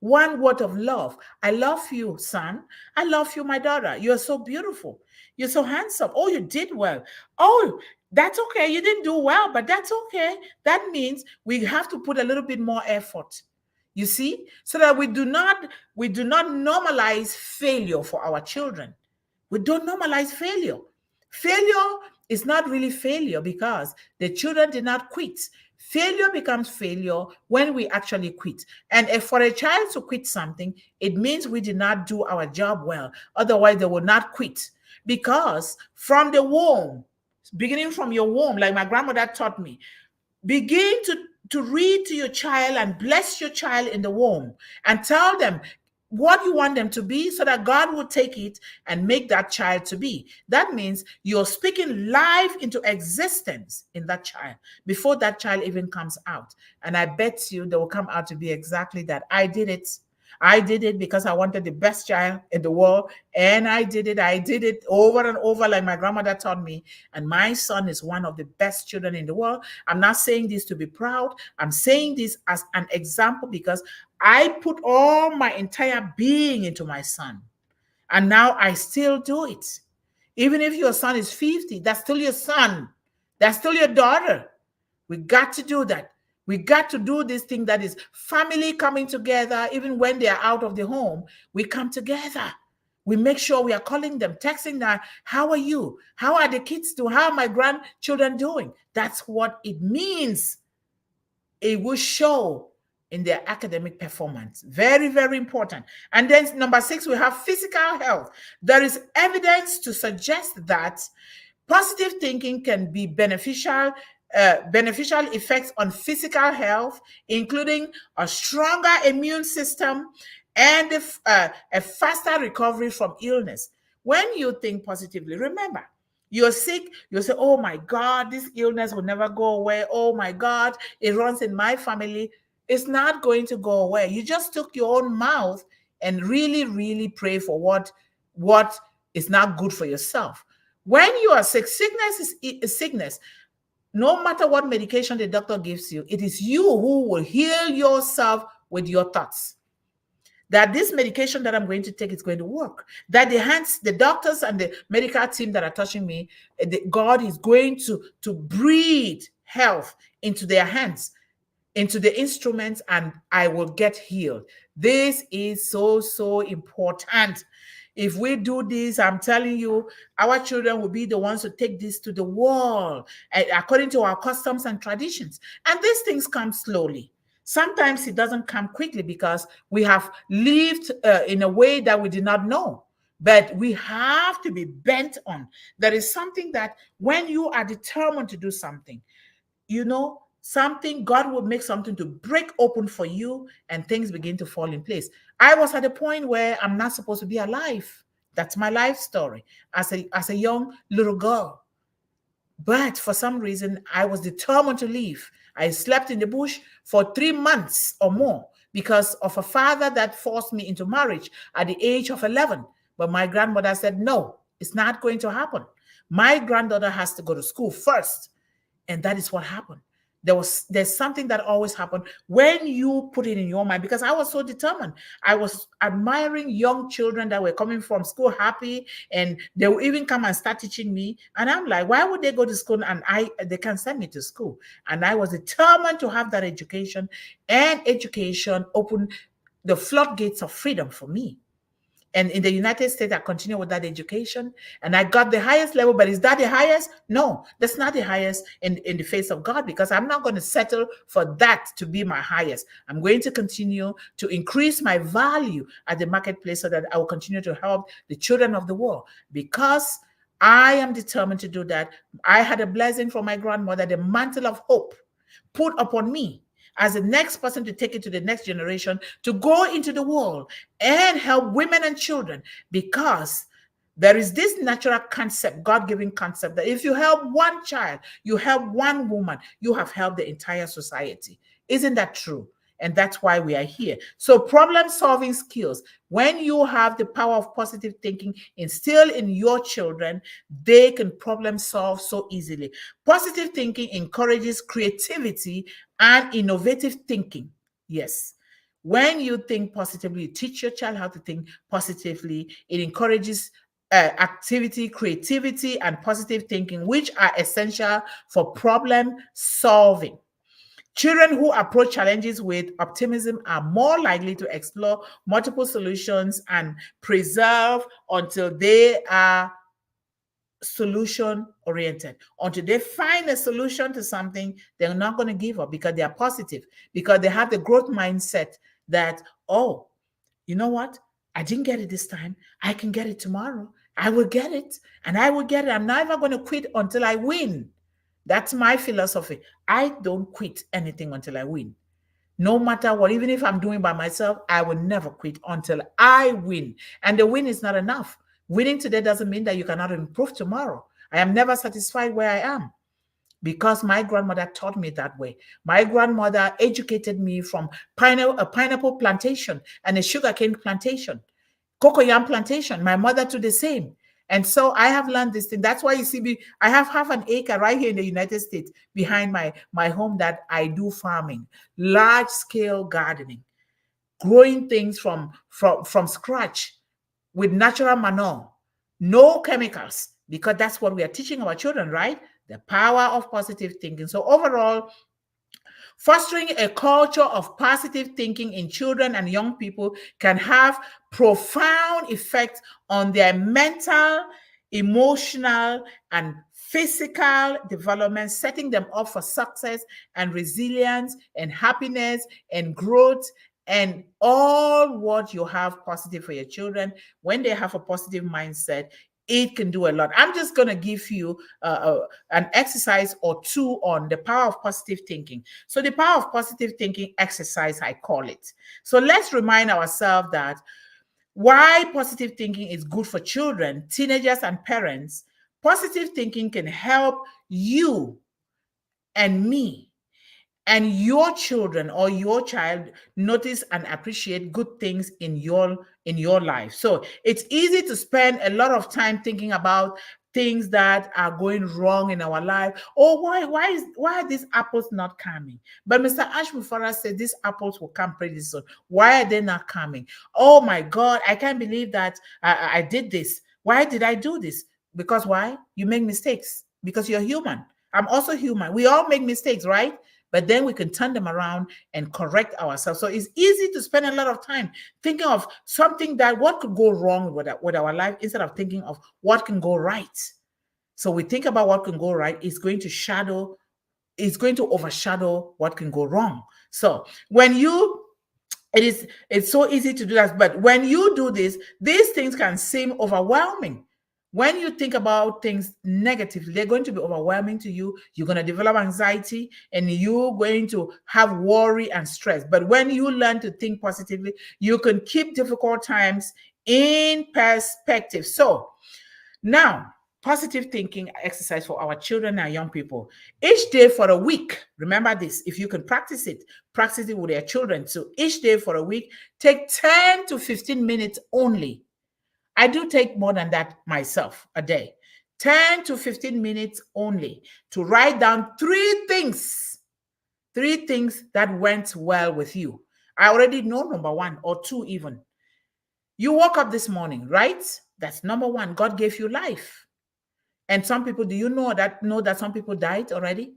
Speaker 1: One word of love. I love you, son. I love you, my daughter. You're so beautiful. You're so handsome. Oh, you did well. Oh, that's okay. You didn't do well, but that's okay. That means we have to put a little bit more effort. You see, so that we do not normalize failure for our children. We don't normalize failure. Failure is not really failure because the children did not quit. Failure becomes failure when we actually quit. And if for a child to quit something, it means we did not do our job well. Otherwise, they will not quit. Because from the womb, beginning from your womb, like my grandmother taught me, begin to read to your child and bless your child in the womb and tell them what you want them to be so that God will take it and make that child to be. That means you're speaking life into existence in that child before that child even comes out. And I bet you they will come out to be exactly that. I did it. I did it because I wanted the best child in the world. And I did it. I did it over and over, like my grandmother taught me. And my son is one of the best children in the world. I'm not saying this to be proud. I'm saying this as an example because I put all my entire being into my son. And now I still do it. Even if your son is 50, that's still your son. That's still your daughter. We got to do that. We got to do this thing that is family coming together. Even when they are out of the home, we come together. We make sure we are calling them, texting them. How are you? How are the kids doing? How are my grandchildren doing? That's what it means. It will show in their academic performance. Very, very important. And then number 6, we have physical health. There is evidence to suggest that positive thinking can be beneficial effects on physical health, including a stronger immune system and a faster recovery from illness. When you think positively, remember, you're sick, you'll say, oh my God, this illness will never go away. Oh my God, it runs in my family. It's not going to go away. You just took your own mouth and really, really pray for what is not good for yourself. When you are sick, sickness is sickness. No matter what medication the doctor gives you, it is you who will heal yourself with your thoughts. That this medication that I'm going to take is going to work. That the doctors and the medical team that are touching me, God is going to breathe health into their hands, into the instruments, and I will get healed. This is so, so important. If we do this, I'm telling you, our children will be the ones to take this to the world, according to our customs and traditions. And these things come slowly. Sometimes it doesn't come quickly because we have lived in a way that we did not know. But we have to be bent on. There is something that when you are determined to do something, something, God will make something to break open for you and things begin to fall in place. I was at a point where I'm not supposed to be alive. That's my life story as a young little girl. But for some reason, I was determined to leave. I slept in the bush for 3 months or more because of a father that forced me into marriage at the age of 11. But my grandmother said, no, it's not going to happen. My granddaughter has to go to school first. And that is what happened. There's something that always happened when you put it in your mind, because I was so determined. I was admiring young children that were coming from school happy, and they will even come and start teaching me. And I'm like, why would they go to school and they can send me to school? And I was determined to have that education, and education opened the floodgates of freedom for me. And in the United States, I continue with that education, and I got the highest level. But is that the highest? No, that's not the highest in the face of God, because I'm not going to settle for that to be my highest. I'm going to continue to increase my value at the marketplace so that I will continue to help the children of the world, because I am determined to do that. I had a blessing from my grandmother, the mantle of hope put upon me as the next person to take it to the next generation, to go into the world and help women and children, because there is this natural concept, God-given concept, that if you help one child, you help one woman, you have helped the entire society. Isn't that true? And that's why we are here. So problem-solving skills, when you have the power of positive thinking instilled in your children, they can problem solve so easily. Positive thinking encourages creativity and innovative thinking. Yes. When you think positively, you teach your child how to think positively. It encourages activity, creativity, and positive thinking, which are essential for problem solving. Children who approach challenges with optimism are more likely to explore multiple solutions and persevere until they are solution-oriented. Until they find a solution to something, they're not going to give up, because they are positive, because they have the growth mindset that, oh, you know what? I didn't get it this time. I can get it tomorrow. I will get it, and I will get it. I'm never going to quit until I win. That's my philosophy. I don't quit anything until I win. No matter what, even if I'm doing by myself, I will never quit until I win. And the win is not enough. Winning today doesn't mean that you cannot improve tomorrow. I am never satisfied where I am. because my grandmother taught me that way. My grandmother educated me from a pineapple plantation and a sugarcane plantation, cocoyam plantation. My mother too the same. And so I have learned this thing. That's why you see me, I have half an acre right here in the United States behind my home that I do farming, large scale gardening, growing things from scratch with natural manure, no chemicals, because that's what we are teaching our children, right? The power of positive thinking. So overall, fostering a culture of positive thinking in children and young people can have profound effects on their mental, emotional, and physical development, setting them up for success and resilience and happiness and growth and all what you have positive for your children. When they have a positive mindset, it can do a lot. I'm just going to give you an exercise or two on the power of positive thinking. So the power of positive thinking exercise, I call it. So let's remind ourselves that why positive thinking is good for children, teenagers, and parents. Positive thinking can help you and me and your children or your child notice and appreciate good things in your life. So it's easy to spend a lot of time thinking about things that are going wrong in our life. Oh, why are these apples not coming? But Mr. Ashmufara said these apples will come pretty soon. Why are they not coming? Oh my God, I can't believe that I did this. Why did I do this? Because why? You make mistakes because you're human. I'm also human. We all make mistakes, right? But then we can turn them around and correct ourselves. So it's easy to spend a lot of time thinking of something that what could go wrong with our life instead of thinking of what can go right. So we think about what can go right. It's going to overshadow what can go wrong. So it's so easy to do that. But when you do this, these things can seem overwhelming. When you think about things negatively, they're going to be overwhelming to you. You're going to develop anxiety and you're going to have worry and stress. But when you learn to think positively, you can keep difficult times in perspective. So now, positive thinking exercise for our children and young people. Each day for a week, remember this, if you can practice it with their children. So each day for a week, take 10 to 15 minutes only. I do take more than that myself a day. 10 to 15 minutes only to write down three things that went well with you. I already know number one or two even. You woke up this morning, right? That's number one. God gave you life. And some people, do you know that some people died already?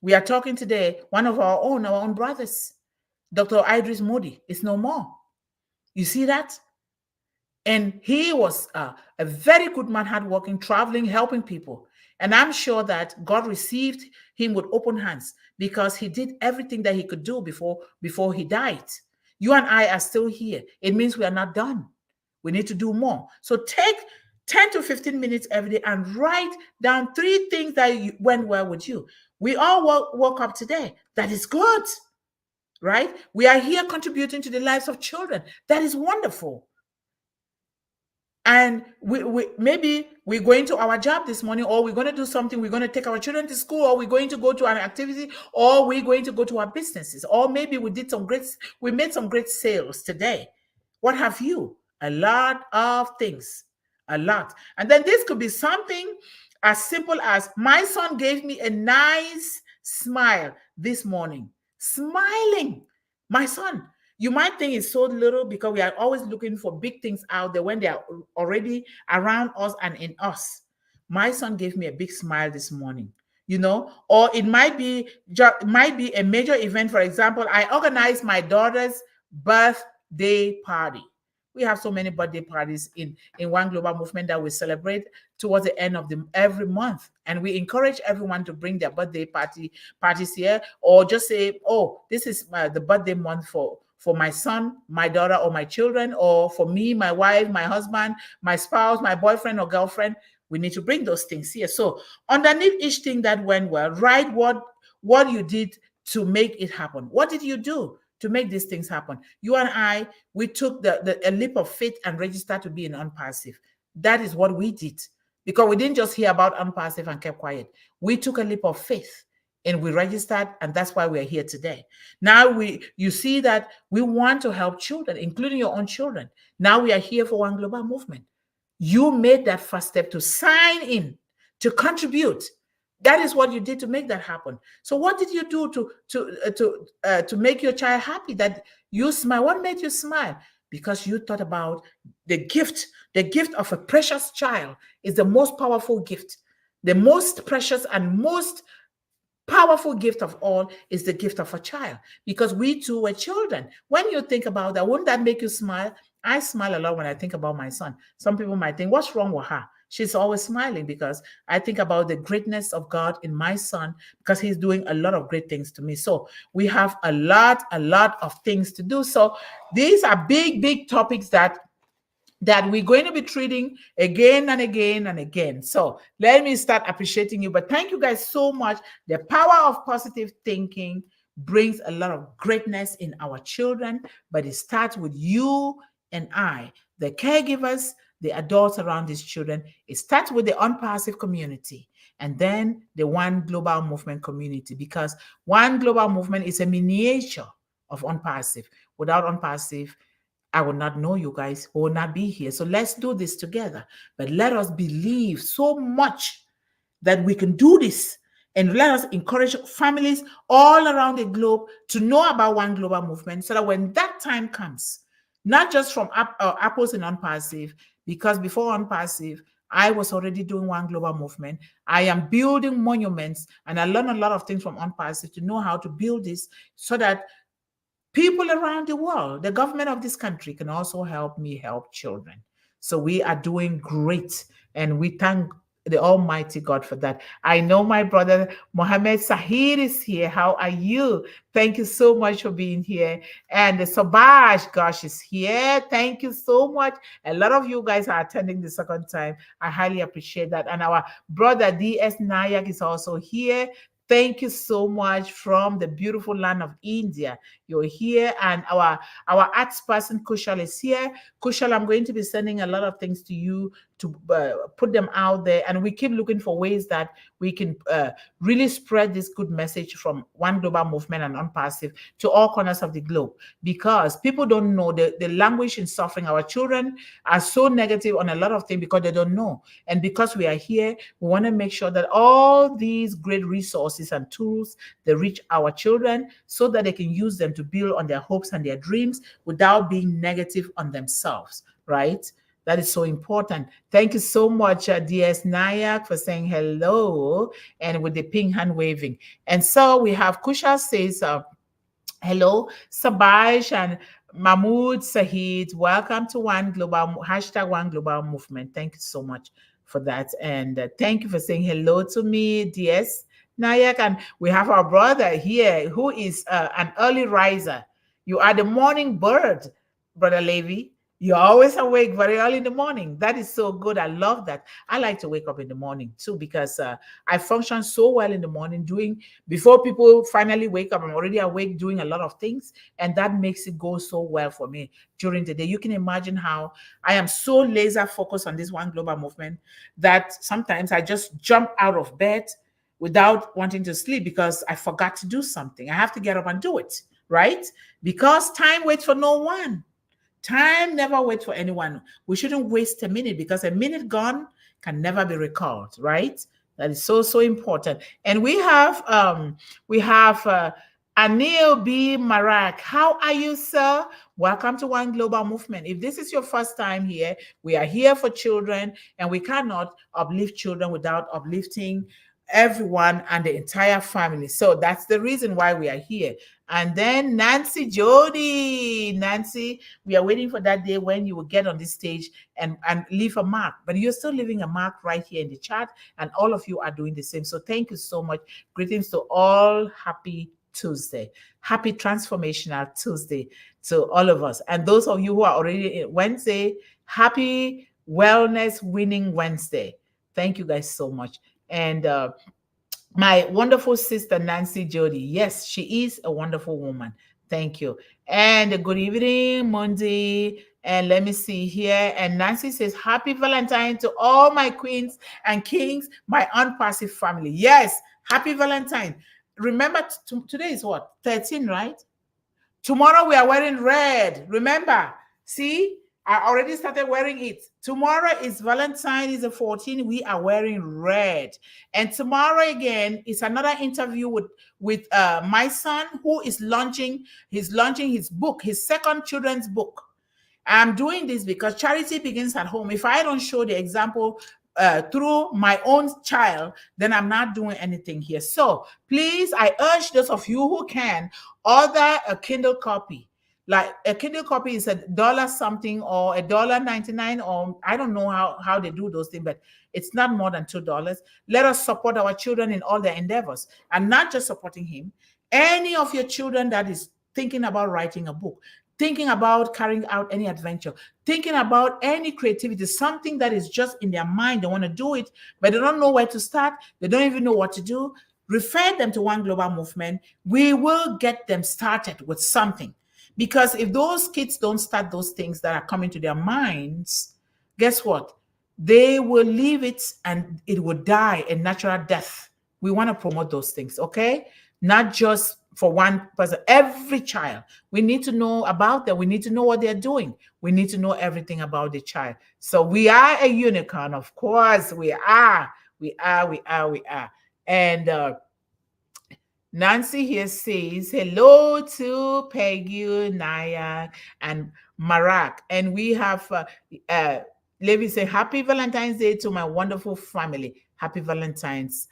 Speaker 1: We are talking today, one of our own brothers, Dr. Idris Mundih, is no more. You see that? And he was a very good man, hardworking, traveling, helping people. And I'm sure that God received him with open hands because he did everything that he could do before he died. You and I are still here. It means we are not done. We need to do more. So take 10 to 15 minutes every day and write down three things that went well with you. We all woke up today. That is good, right? We are here contributing to the lives of children. That is wonderful. And maybe we're going to our job this morning, or we're going to do something. We're going to take our children to school, or we're going to go to an activity, or we're going to go to our businesses, or maybe we made some great sales today. What have you? A lot of things, a lot. And then this could be something as simple as my son gave me a nice smile this morning. Smiling, my son. You might think it's so little because we are always looking for big things out there when they are already around us and in us. My son gave me a big smile this morning, or it might be a major event. For example, I organized my daughter's birthday party. We have so many birthday parties in One Global Movement that we celebrate towards the end of every month. And we encourage everyone to bring their birthday parties here, or just say, oh, this is the birthday month for my son, my daughter, or my children, or for me, my wife, my husband, my spouse, my boyfriend or girlfriend. We need to bring those things here. So underneath each thing that went well, write what you did to make it happen. What did you do to make these things happen? You and I, we took a leap of faith and registered to be an unpassive. That is what we did. because we didn't just hear about unpassive and kept quiet. We took a leap of faith and we registered, and that's why we're here today. Now you see that we want to help children, including your own children. Now we are here for One Global Movement. You made that first step to sign in, to contribute. That is what you did to make that happen. So what did you do to make your child happy, that you smile? What made you smile? Because you thought about the gift. The gift of a precious child is the most powerful gift. The most precious and most powerful gift of all is the gift of a child, because we too were children. When you think about that, wouldn't that make you smile? I smile a lot when I think about my son. Some people might think, what's wrong with her? She's always smiling, because I think about the greatness of God in my son, because he's doing a lot of great things to me. So we have a lot of things to do. So these are big topics that we're going to be treating again and again and again. So let me start appreciating you. But thank you guys so much. The power of positive thinking brings a lot of greatness in our children, but it starts with you and I, the caregivers, the adults around these children. It starts with the unpassive community, and then the One Global Movement community, because One Global Movement is a miniature of unpassive. Without unpassive, I will not know you guys, who will not be here. So let's do this together. But let us believe so much that we can do this. And let us encourage families all around the globe to know about One Global Movement, so that when that time comes, not just from apples and unpassive, because before unpassive, I was already doing One Global Movement. I am building monuments, and I learned a lot of things from unpassive to know how to build this, so that people around the world, the government of this country, can also help me help children. So we are doing great, and we thank the Almighty God for that. I know my brother Mohammed Sahir is here. How are you? Thank you so much for being here. And the Sabash Gosh is here. Thank you so much. A lot of you guys are attending the second time. I highly appreciate that. And our brother DS Nayak is also here. Thank you so much from the beautiful land of India. You're here, and our arts person Kushal is here. Kushal, I'm going to be sending a lot of things to you to put them out there, and we keep looking for ways that we can really spread this good message from One Global Movement and Unpassive to all corners of the globe, because people don't know the language in suffering. Our children are so negative on a lot of things because they don't know, and because we are here, we want to make sure that all these great resources and tools, they reach our children, so that they can use them to build on their hopes and their dreams without being negative on themselves, right? That is so important. Thank you so much, DS Nayak, for saying hello and with the pink hand waving. And so we have Kusha says, hello, Sabash and Mahmoud Sahid. Welcome to One Global, hashtag One Global Movement. Thank you so much for that. And thank you for saying hello to me, DS Nayak. And we have our brother here who is an early riser. You are the morning bird, Brother Levy. You're always awake very early in the morning. That is so good. I love that. I like to wake up in the morning too, because I function so well in the morning, before people finally wake up. I'm already awake doing a lot of things, and that makes it go so well for me during the day. You can imagine how I am so laser focused on this One Global Movement that sometimes I just jump out of bed without wanting to sleep because I forgot to do something. I have to get up and do it, right? Because time waits for no one. Time never waits for anyone. We shouldn't waste a minute, because a minute gone can never be recalled, right? That is so important. And we have Anil B. Marak. How are you, sir? Welcome to One Global Movement. If this is your first time here, we are here for children, and we cannot uplift children without uplifting everyone and the entire family. So that's the reason why we are here. And then Nancy Jody. Nancy, we are waiting for that day when you will get on this stage and leave a mark. But you're still leaving a mark right here in the chat, and all of you are doing the same. So thank you so much. Greetings to all. Happy Tuesday. Happy Transformational Tuesday to all of us. And those of you who are already in Wednesday, happy Wellness Winning Wednesday. Thank you guys so much. And my wonderful sister, Nancy Jody. Yes, she is a wonderful woman. Thank you. And good evening, Mundih. And let me see here. And Nancy says, Happy Valentine to all my queens and kings, my unpassive family. Yes, happy Valentine. Remember, today is what? 13, right? Tomorrow we are wearing red. Remember, see, I already started wearing it. Tomorrow is Valentine, is the 14th. We are wearing red. And tomorrow again is another interview with my son, who is launching. He's launching his book, his second children's book. I'm doing this because charity begins at home. If I don't show the example through my own child, then I'm not doing anything here. So please, I urge those of you who can order a Kindle copy. Like a Kindle copy is $1 something or $1.99, or I don't know how they do those things, but it's not more than $2. Let us support our children in all their endeavors, and not just supporting him. Any of your children that is thinking about writing a book, thinking about carrying out any adventure, thinking about any creativity, something that is just in their mind, they want to do it, but they don't know where to start, they don't even know what to do, refer them to One Global Movement. We will get them started with something. Because if those kids don't start those things that are coming to their minds, guess what? They will leave it and it will die a natural death. We want to promote those things, okay? Not just for one person, every child. We need to know about them. We need to know what they're doing. We need to know everything about the child. So we are a unicorn, of course. We are. And Nancy here says hello to Peggy, Naya, and Marak. And we have Levi say, Happy Valentine's Day to my wonderful family. Happy Valentine's.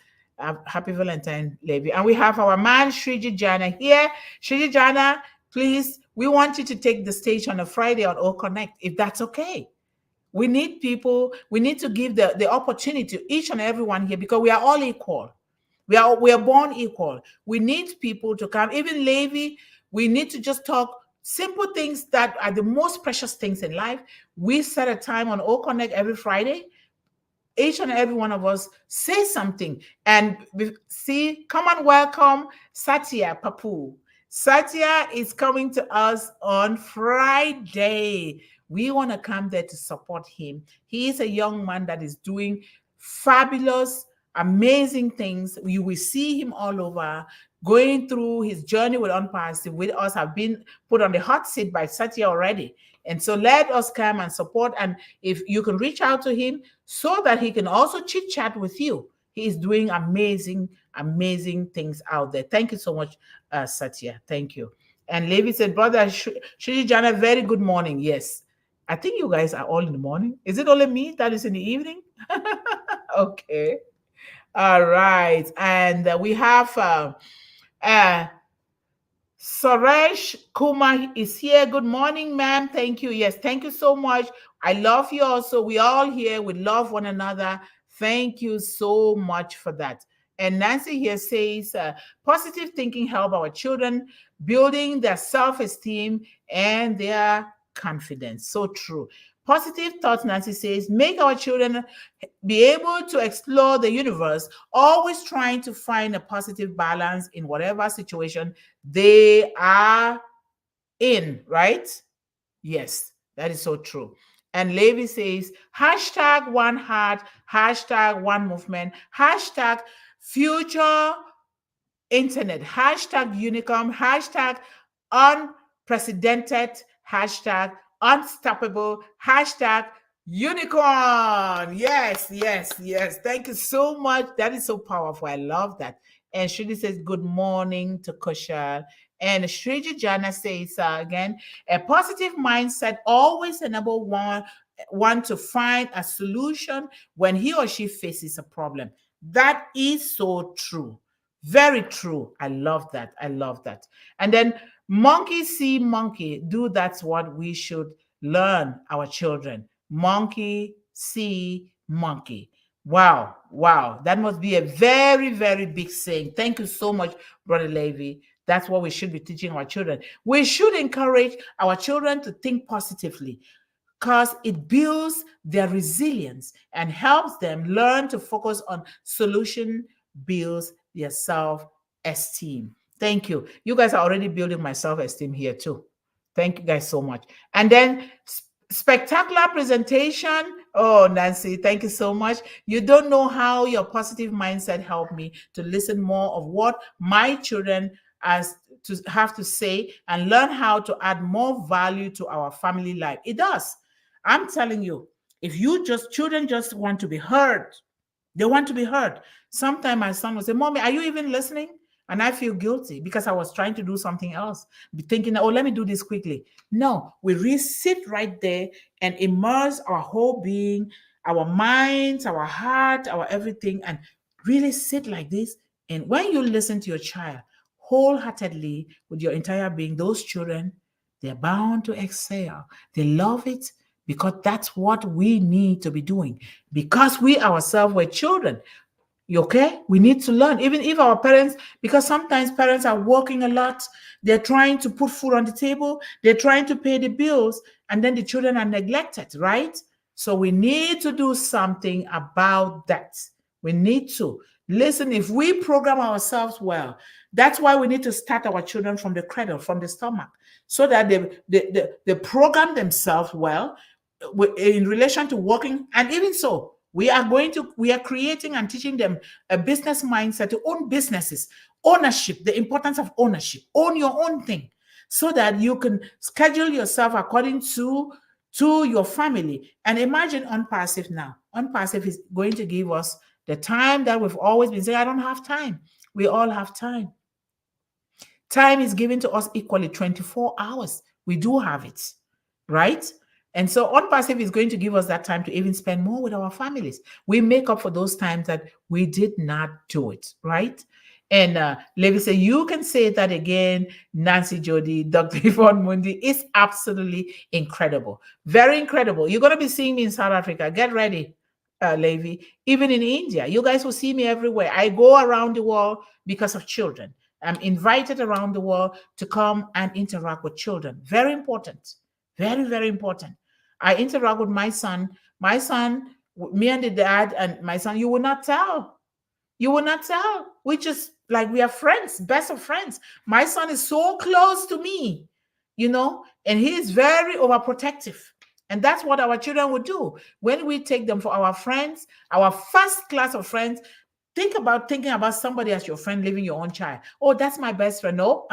Speaker 1: Happy Valentine, Levi. And we have our man, Shriji Jana here. Shriji Jana, please, we want you to take the stage on a Friday on All Connect, if that's okay. We need people, we need to give the opportunity to each and everyone here, because we are all equal. We are born equal. We need people to come. Even Levi, we need to just talk simple things that are the most precious things in life. We set a time on All Connect every Friday. Each and every one of us say something. And see, come and welcome Satya Papu. Satya is coming to us on Friday. We want to come there to support him. He is a young man that is doing fabulous, amazing things. You will see him all over, going through his journey with Unpassive. With us, have been put on the hot seat by Satya already. And so let us come and support. And if you can reach out to him so that he can also chit chat with you. He is doing amazing, amazing things out there. Thank you so much, Satya. Thank you. And Levi said, Brother Shrijana, very good morning. Yes. I think you guys are all in the morning. Is it only me that is in the evening? Okay. All right. And we have Suresh Kumar is here. Good morning, ma'am. Thank you. Yes, thank you so much. I love you also. We all here. We love one another. Thank you so much for that. And Nancy here says, positive thinking help our children building their self-esteem and their confidence. So true. Positive thoughts, Nancy says, make our children be able to explore the universe, always trying to find a positive balance in whatever situation they are in, right? Yes, that is so true. And Levi says, hashtag one heart, hashtag one movement, hashtag future internet, hashtag unicorn, hashtag unprecedented, hashtag unstoppable, hashtag unicorn. Yes, yes, yes. Thank you so much. That is so powerful. I love that. And Shriji says, good morning to Kushal. And Shriji Jana says again, a positive mindset always enable one to find a solution when he or she faces a problem. That is so true. Very true. I love that. I love that. And then monkey see monkey do. That's what we should learn our children. Monkey see monkey. Wow. Wow. That must be a very, very big saying. Thank you so much, Brother Levy. That's what we should be teaching our children. We should encourage our children to think positively, because it builds their resilience and helps them learn to focus on solution, builds their self-esteem. Thank you. You guys are already building my self-esteem here too. Thank you guys so much. And then Spectacular presentation. Oh, Nancy, thank you so much. You don't know how your positive mindset helped me to listen more of what my children as to have to say and learn how to add more value to our family life. It does. I'm telling you, if you just children just want to be heard, they want to be heard. Sometimes my son will say, Mommy, are you even listening? And I feel guilty because I was trying to do something else, be thinking, oh, let me do this quickly. No, we really sit right there and immerse our whole being, our minds, our heart, our everything, and really sit like this. And when you listen to your child wholeheartedly with your entire being, those children, they're bound to excel. They love it because that's what we need to be doing. Because we ourselves were children. Okay, we need to learn, even if our parents, because sometimes parents are working a lot, they're trying to put food on the table, they're trying to pay the bills, and then the children are neglected, right? So we need to do something about that. We need to listen. If we program ourselves well, that's why we need to start our children from the cradle, from the stomach, so that they program themselves well in relation to working. And even so, we are creating and teaching them a business mindset to own businesses, ownership, the importance of ownership, own your own thing, so that you can schedule yourself according to your family. And imagine unpassive now. Unpassive is going to give us the time that we've always been saying, I don't have time. We all have time. Time is given to us equally 24 hours. We do have it, right? And so unpassive is going to give us that time to even spend more with our families. We make up for those times that we did not do it, right? And Levi said, you can say that again, Nancy Jody, Dr. Yvonne Mundih is absolutely incredible. Very incredible. You're going to be seeing me in South Africa. Get ready, Levi. Even in India, you guys will see me everywhere. I go around the world because of children. I'm invited around the world to come and interact with children. Very important. Very, very important. I interact with my son. My son, me and the dad and my son, you will not tell. You will not tell. We just like we are friends, best of friends. My son is so close to me, and he is very overprotective. And that's what our children would do. When we take them for our friends, our first class of friends, thinking about somebody as your friend, leaving your own child. Oh, that's my best friend. No,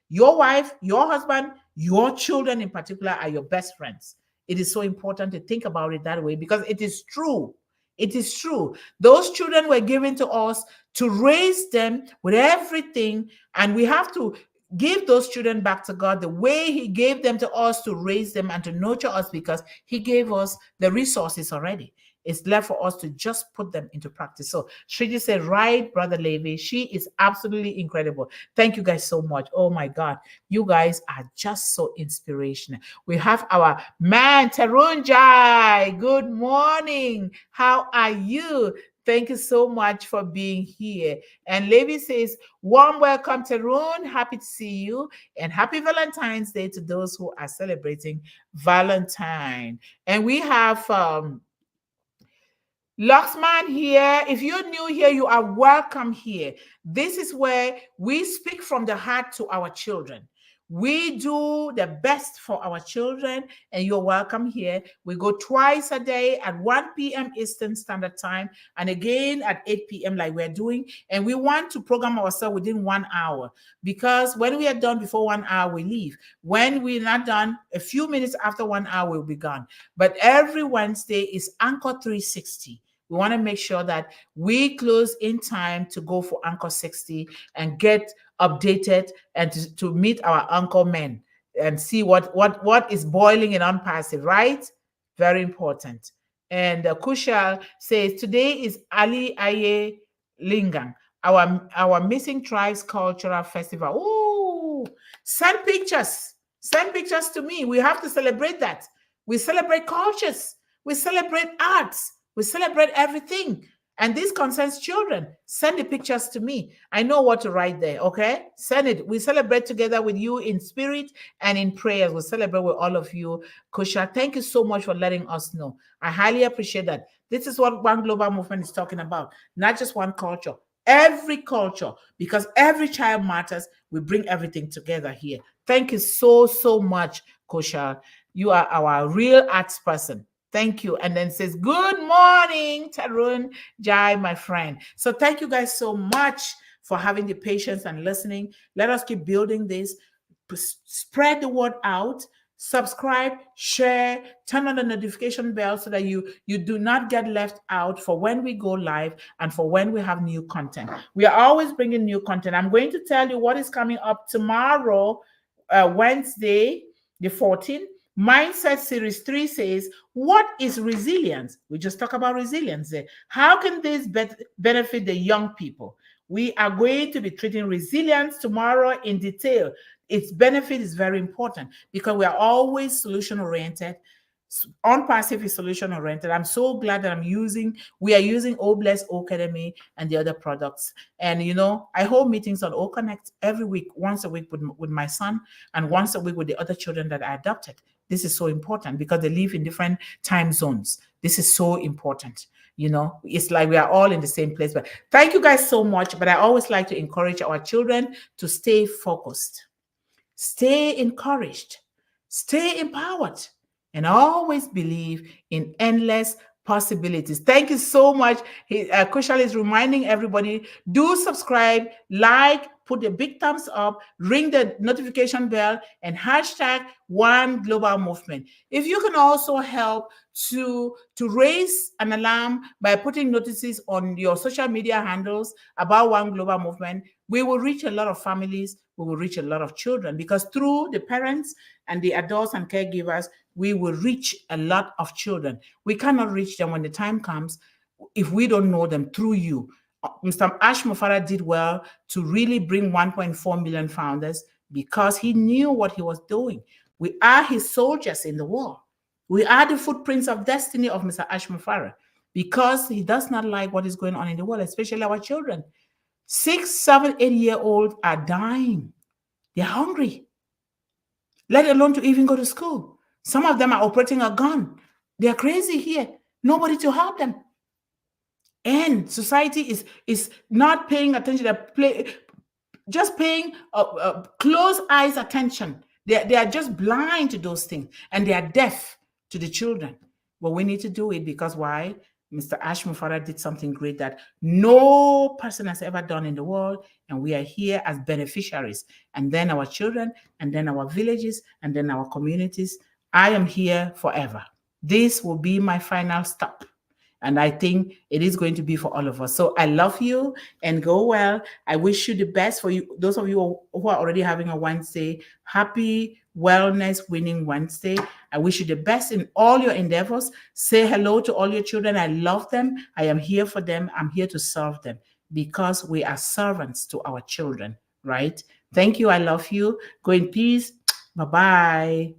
Speaker 1: your wife, your husband, your children in particular are your best friends. It is so important to think about it that way because it is true. It is true. Those children were given to us to raise them with everything, and we have to give those children back to God the way He gave them to us to raise them and to nurture us because He gave us the resources already. It's left for us to just put them into practice. So Shriji said, right, Brother Levi, she is absolutely incredible. Thank you guys so much. Oh my God, you guys are just so inspirational. We have our man, Tarunjai. Good morning. How are you? Thank you so much for being here. And Levi says, warm welcome, Tarun. Happy to see you. And happy Valentine's Day to those who are celebrating Valentine. And we have Luxman here. If you're new here, you are welcome here. This is where we speak from the heart to our children. We do the best for our children, and you're welcome here. We go twice a day at 1 p.m. Eastern Standard Time and again at 8 p.m. like we're doing. And we want to program ourselves within 1 hour because when we are done before 1 hour, we leave. When we're not done, a few minutes after 1 hour, we'll be gone. But every Wednesday is Anchor 360. We want to make sure that we close in time to go for Anchor 60 and get updated and to meet our Anchor men and see what is boiling in Unpassive, right? Very important. And Kushal says, today is Ali Aye Lingang, our Missing Tribes Cultural Festival. Ooh, send pictures. Send pictures to me. We have to celebrate that. We celebrate cultures. We celebrate arts. We celebrate everything. And this concerns children. Send the pictures to me. I know what to write there, okay? Send it. We celebrate together with you in spirit and in prayers. We celebrate with all of you. Kusha, thank you so much for letting us know. I highly appreciate that. This is what One Global Movement is talking about. Not just one culture. Every culture, because every child matters. We bring everything together here. Thank you so, so much, Kusha. You are our real arts person. Thank you. And then says, good morning, Tarun Jai, my friend. So thank you guys so much for having the patience and listening. Let us keep building this. Spread the word out. Subscribe, share, turn on the notification bell so that you do not get left out for when we go live and for when we have new content. We are always bringing new content. I'm going to tell you what is coming up tomorrow, Wednesday, the 14th. Mindset Series 3 says, what is resilience? We just talk about resilience there. How can this benefit the young people? We are going to be treating resilience tomorrow in detail. Its benefit is very important because we are always solution-oriented. On Passive is solution-oriented. I'm so glad that we are using O Bless O Academy and the other products. And, I hold meetings on O Connect every week, once a week with my son and once a week with the other children that I adopted. This is so important because they live in different time zones. This is so important. It's like we are all in the same place. But thank you guys so much. But I always like to encourage our children to stay focused, stay encouraged, stay empowered, and always believe in endless possibilities. Thank you so much. Kushal is reminding everybody, do subscribe, like, put a big thumbs up, ring the notification bell, and hashtag One Global Movement. If you can also help to raise an alarm by putting notices on your social media handles about One Global Movement, we will reach a lot of families, we will reach a lot of children, because through the parents and the adults and caregivers, we will reach a lot of children. We cannot reach them when the time comes if we don't know them through you. Mr. Ash Mufara did well to really bring 1.4 million founders because he knew what he was doing. We are his soldiers in the war. We are the footprints of destiny of Mr. Ash Mufara because he does not like what is going on in the world, especially our children. 6, 7, 8-year-olds are dying. They're hungry, let alone to even go to school. Some of them are operating a gun. They're crazy here. Nobody to help them. And society is not paying attention. They're just paying close eyes attention. They are just blind to those things, and they are deaf to the children. But we need to do it because why? Mr. Ash Mufara did something great that no person has ever done in the world, and we are here as beneficiaries. And then our children, and then our villages, and then our communities. I am here forever. This will be my final stop. And I think it is going to be for all of us. So I love you and go well. I wish you the best for you. Those of you who are already having a Wednesday, happy Wellness Winning Wednesday. I wish you the best in all your endeavors. Say hello to all your children. I love them. I am here for them. I'm here to serve them because we are servants to our children, right? Thank you. I love you. Go in peace. Bye-bye.